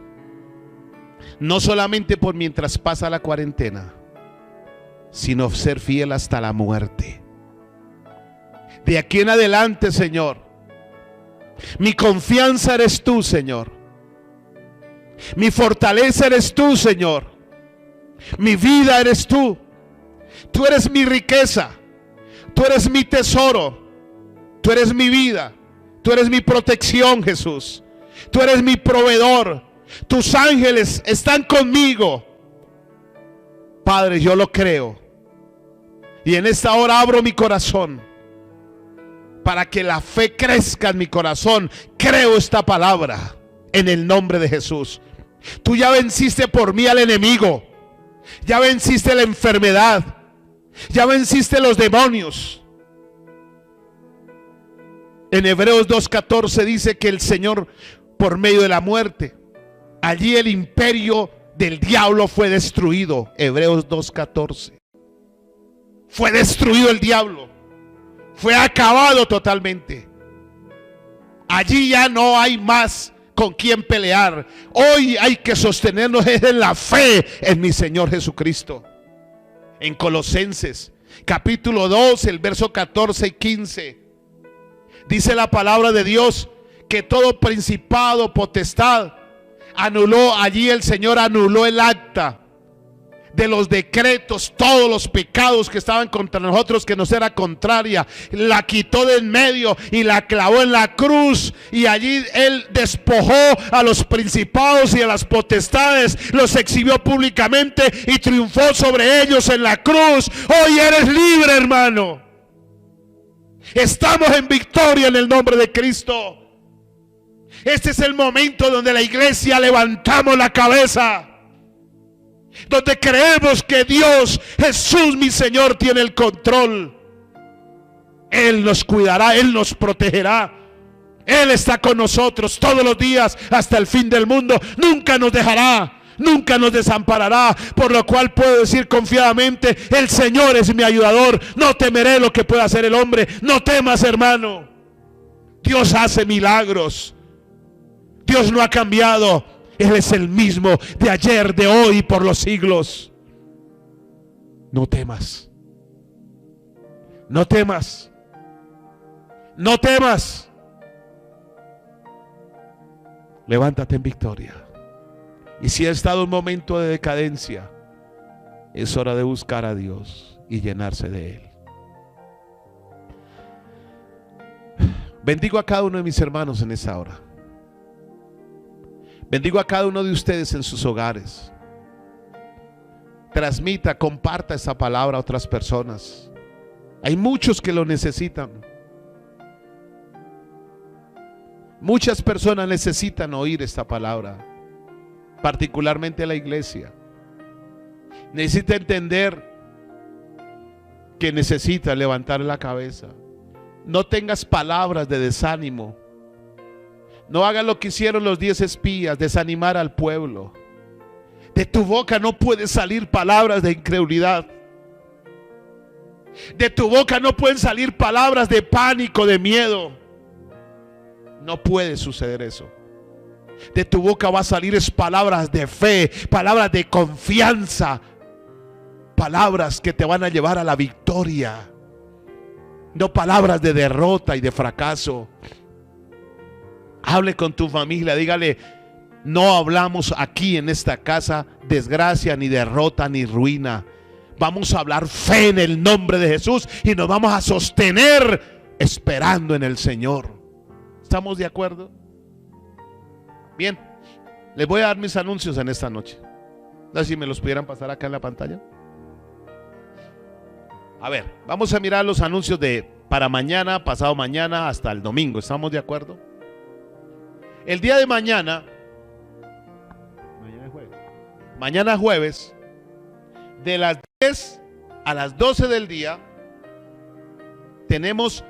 No solamente por mientras pasa la cuarentena, sino ser fiel hasta la muerte. De aquí en adelante, Señor, mi confianza eres tú, Señor. Mi fortaleza eres tú, Señor. Mi vida eres tú. Tú eres mi riqueza. Tú eres mi tesoro. Tú eres mi vida. Tú eres mi protección, Jesús. Tú eres mi proveedor. Tus ángeles están conmigo. Padre, yo lo creo. Y en esta hora abro mi corazón para que la fe crezca en mi corazón. Creo esta palabra en el nombre de Jesús. Tú ya venciste por mí al enemigo. Ya venciste la enfermedad. Ya venciste los demonios. En Hebreos 2:14 dice que el Señor, por medio de la muerte, allí el imperio del diablo fue destruido. Hebreos 2:14. Fue destruido el diablo. Fue acabado totalmente. Allí ya no hay más con quién pelear. Hoy hay que sostenernos en la fe en mi Señor Jesucristo. En Colosenses capítulo 2, el verso 14 y 15, dice la palabra de Dios que todo principado, potestad, allí el Señor anuló el acta de los decretos, todos los pecados que estaban contra nosotros, que nos era contraria, la quitó de en medio y la clavó en la cruz, y allí Él despojó a los principados y a las potestades, los exhibió públicamente y triunfó sobre ellos en la cruz. Hoy eres libre, hermano. Estamos en victoria en el nombre de Cristo. Este es el momento donde la iglesia levantamos la cabeza, donde creemos que Dios, Jesús mi Señor, tiene el control. Él nos cuidará, Él nos protegerá. Él está con nosotros todos los días hasta el fin del mundo. Nunca nos dejará, nunca nos desamparará. Por lo cual puedo decir confiadamente: el Señor es mi ayudador. No temeré lo que pueda hacer el hombre. No temas, hermano. Dios hace milagros. Dios no ha cambiado. Él es el mismo de ayer, de hoy y por los siglos. No temas. No temas. No temas. Levántate en victoria. Y si ha estado un momento de decadencia, es hora de buscar a Dios y llenarse de Él. Bendigo a cada uno de mis hermanos en esta hora. Bendigo a cada uno de ustedes en sus hogares. Transmita, comparta esta palabra a otras personas. Hay muchos que lo necesitan. Muchas personas necesitan oír esta palabra, particularmente la iglesia. Necesita entender que necesita levantar la cabeza. No tengas palabras de desánimo. No hagas lo que hicieron los 10 espías, desanimar al pueblo. De tu boca no pueden salir palabras de incredulidad. De tu boca no pueden salir palabras de pánico, de miedo. No puede suceder eso. De tu boca va a salir palabras de fe, palabras de confianza, palabras que te van a llevar a la victoria. No palabras de derrota y de fracaso. Hable con tu familia, dígale: no hablamos aquí en esta casa desgracia, ni derrota, ni ruina. Vamos a hablar fe en el nombre de Jesús y nos vamos a sostener esperando en el Señor. ¿Estamos de acuerdo? Bien, les voy a dar mis anuncios en esta noche. No sé si me los pudieran pasar acá en la pantalla. A ver, vamos a mirar los anuncios para mañana, pasado mañana, hasta el domingo. ¿Estamos de acuerdo? El día de mañana jueves, de las 10 a las 12 del día, tenemos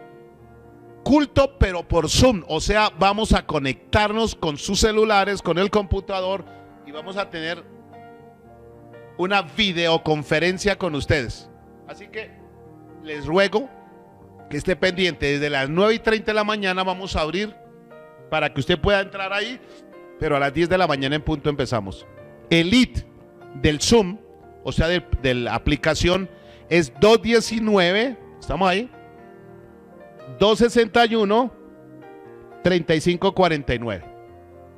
culto, pero por Zoom. O sea, vamos a conectarnos con sus celulares, con el computador, y vamos a tener una videoconferencia con ustedes. Así que les ruego que esté pendiente. Desde las 9:30 de la mañana vamos a abrir para que usted pueda entrar ahí, pero a las 10 de la mañana en punto empezamos. El ID del Zoom, o sea de la aplicación, es 219, ¿estamos ahí? 261-3549.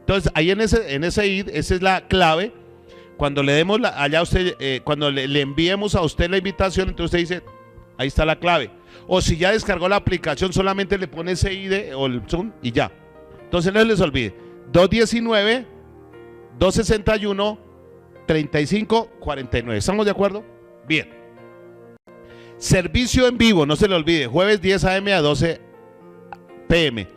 Entonces ahí en ese ID, esa es la clave. Cuando le demos allá a usted, cuando le enviemos a usted la invitación, entonces usted dice: ahí está la clave. O si ya descargó la aplicación, solamente le pone ese ID o el Zoom y ya. Entonces no les olvide: 219-261-3549. ¿Estamos de acuerdo? Bien. Servicio en vivo, no se le olvide, jueves 10 a.m. a 12 p.m.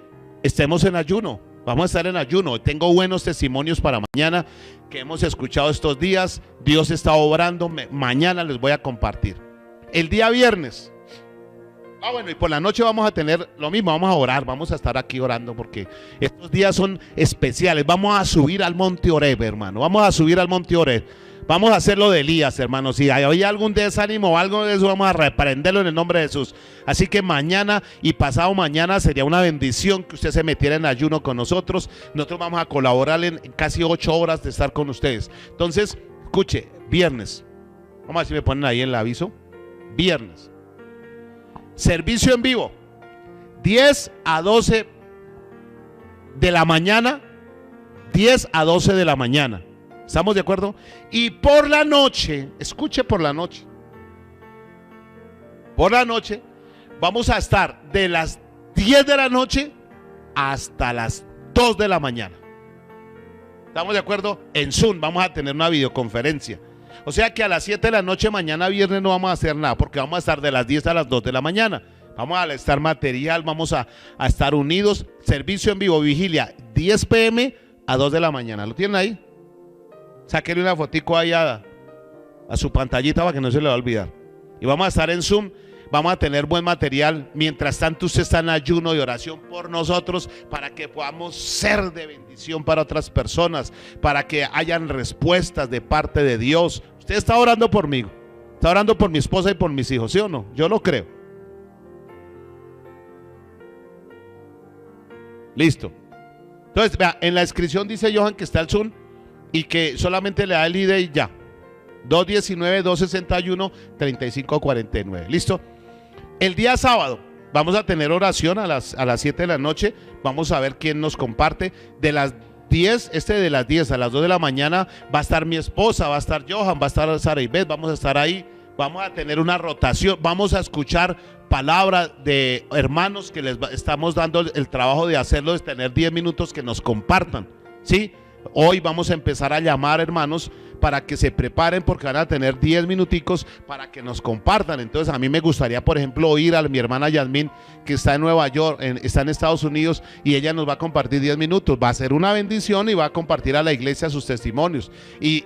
Estemos en ayuno, vamos a estar en ayuno. Tengo buenos testimonios para mañana que hemos escuchado estos días. Dios está obrando, mañana les voy a compartir. El día viernes Bueno, y por la noche vamos a tener lo mismo, vamos a orar, vamos a estar aquí orando porque estos días son especiales. Vamos a subir al monte Oreb, hermano, vamos a subir al monte Oreb. Vamos a hacer lo de Elías, hermano. Si hay algún desánimo o algo de eso, vamos a reprenderlo en el nombre de Jesús. Así que mañana y pasado mañana sería una bendición que usted se metiera en ayuno con nosotros. Nosotros vamos a colaborar en casi 8 horas de estar con ustedes. Entonces, escuche, viernes. Vamos a ver si me ponen ahí el aviso. Viernes. Servicio en vivo. 10 a 12 de la mañana. 10 a 12 de la mañana. ¿Estamos de acuerdo? Y por la noche, escuche, por la noche vamos a estar de las 10 de la noche hasta las 2 de la mañana. ¿Estamos de acuerdo? En Zoom vamos a tener una videoconferencia. O sea que a las 7 de la noche mañana viernes no vamos a hacer nada, porque vamos a estar de las 10 a las 2 de la mañana. Vamos a estar material, vamos a estar unidos. Servicio en vivo, vigilia, 10 p.m. a 2 de la mañana. ¿Lo tienen ahí? Sáquenle una fotico ahí a su pantallita para que no se le va a olvidar. Y vamos a estar en Zoom, vamos a tener buen material. Mientras tanto usted está en ayuno y oración por nosotros para que podamos ser de bendición para otras personas, para que hayan respuestas de parte de Dios. Usted está orando por mí, está orando por mi esposa y por mis hijos, ¿sí o no? Yo lo creo. Listo. Entonces, vea, en la descripción dice Johan que está el Zoom y que solamente le da el ID y ya. 219-261-3549. ¿Listo? El día sábado vamos a tener oración a las 7 de la noche. Vamos a ver quién nos comparte. De las 10, de las 10 a las 2 de la mañana va a estar mi esposa, va a estar Johan, va a estar Sara Ivette, vamos a estar ahí. Vamos a tener una rotación, vamos a escuchar palabras de hermanos que les estamos dando el trabajo de hacerlo, de tener 10 minutos que nos compartan, ¿sí? Hoy vamos a empezar a llamar hermanos para que se preparen porque van a tener 10 minuticos para que nos compartan. Entonces a mí me gustaría, por ejemplo, oír a mi hermana Yasmín, que está en Nueva York, está en Estados Unidos, y ella nos va a compartir 10 minutos. Va a ser una bendición y va a compartir a la iglesia sus testimonios. Y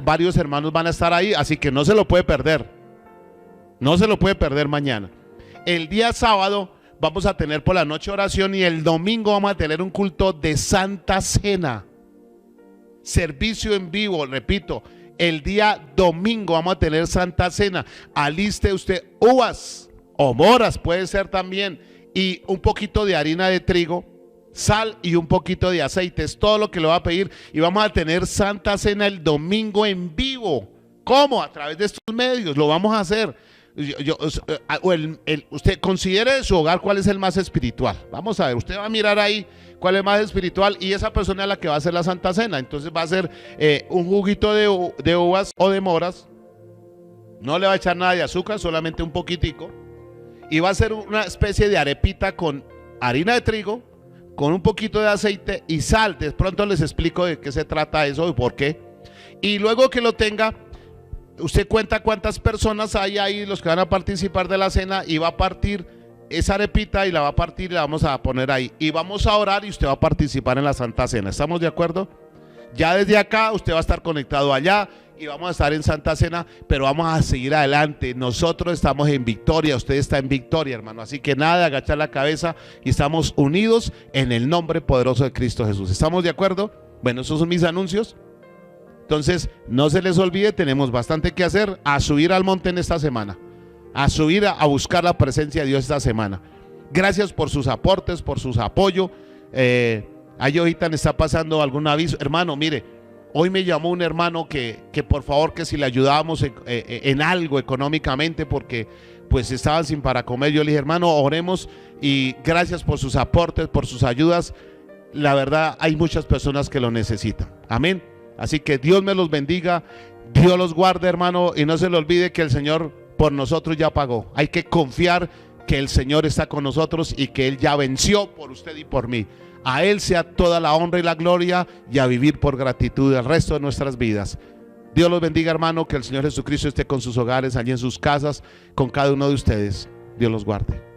varios hermanos van a estar ahí, así que no se lo puede perder. No se lo puede perder mañana. El día sábado vamos a tener por la noche oración y el domingo vamos a tener un culto de Santa Cena. Servicio en vivo, repito, el día domingo vamos a tener Santa Cena. Aliste usted uvas o moras, puede ser también, y un poquito de harina de trigo, sal y un poquito de aceite. Es todo lo que le va a pedir. Y vamos a tener Santa Cena el domingo en vivo. ¿Cómo? A través de estos medios lo vamos a hacer. Usted considere de su hogar cuál es el más espiritual. Vamos a ver, usted va a mirar ahí cuál es más espiritual y esa persona es la que va a hacer la Santa Cena. Entonces va a ser un juguito de uvas o de moras. No le va a echar nada de azúcar, solamente un poquitico. Y va a ser una especie de arepita con harina de trigo, con un poquito de aceite y sal. De pronto les explico de qué se trata eso y por qué. Y luego que lo tenga, usted cuenta cuántas personas hay ahí, los que van a participar de la cena, y va a partir esa arepita y la va a partir y la vamos a poner ahí. Y vamos a orar y usted va a participar en la Santa Cena. ¿Estamos de acuerdo? Ya desde acá usted va a estar conectado allá y vamos a estar en Santa Cena, pero vamos a seguir adelante. Nosotros estamos en victoria, usted está en victoria, hermano. Así que nada de agachar la cabeza y estamos unidos en el nombre poderoso de Cristo Jesús. ¿Estamos de acuerdo? Bueno, esos son mis anuncios. Entonces, no se les olvide, tenemos bastante que hacer, a subir al monte en esta semana, a subir a buscar la presencia de Dios esta semana. Gracias por sus aportes, por sus apoyos. Ahí ahorita me está pasando algún aviso. Hermano, mire, hoy me llamó un hermano que por favor que si le ayudábamos en algo económicamente porque pues estaban sin para comer. Yo le dije, hermano, oremos y gracias por sus aportes, por sus ayudas. La verdad, hay muchas personas que lo necesitan. Amén. Así que Dios me los bendiga, Dios los guarde, hermano, y no se le olvide que el Señor por nosotros ya pagó. Hay que confiar que el Señor está con nosotros y que Él ya venció por usted y por mí. A Él sea toda la honra y la gloria y a vivir por gratitud el resto de nuestras vidas. Dios los bendiga, hermano, que el Señor Jesucristo esté con sus hogares, allí en sus casas, con cada uno de ustedes. Dios los guarde.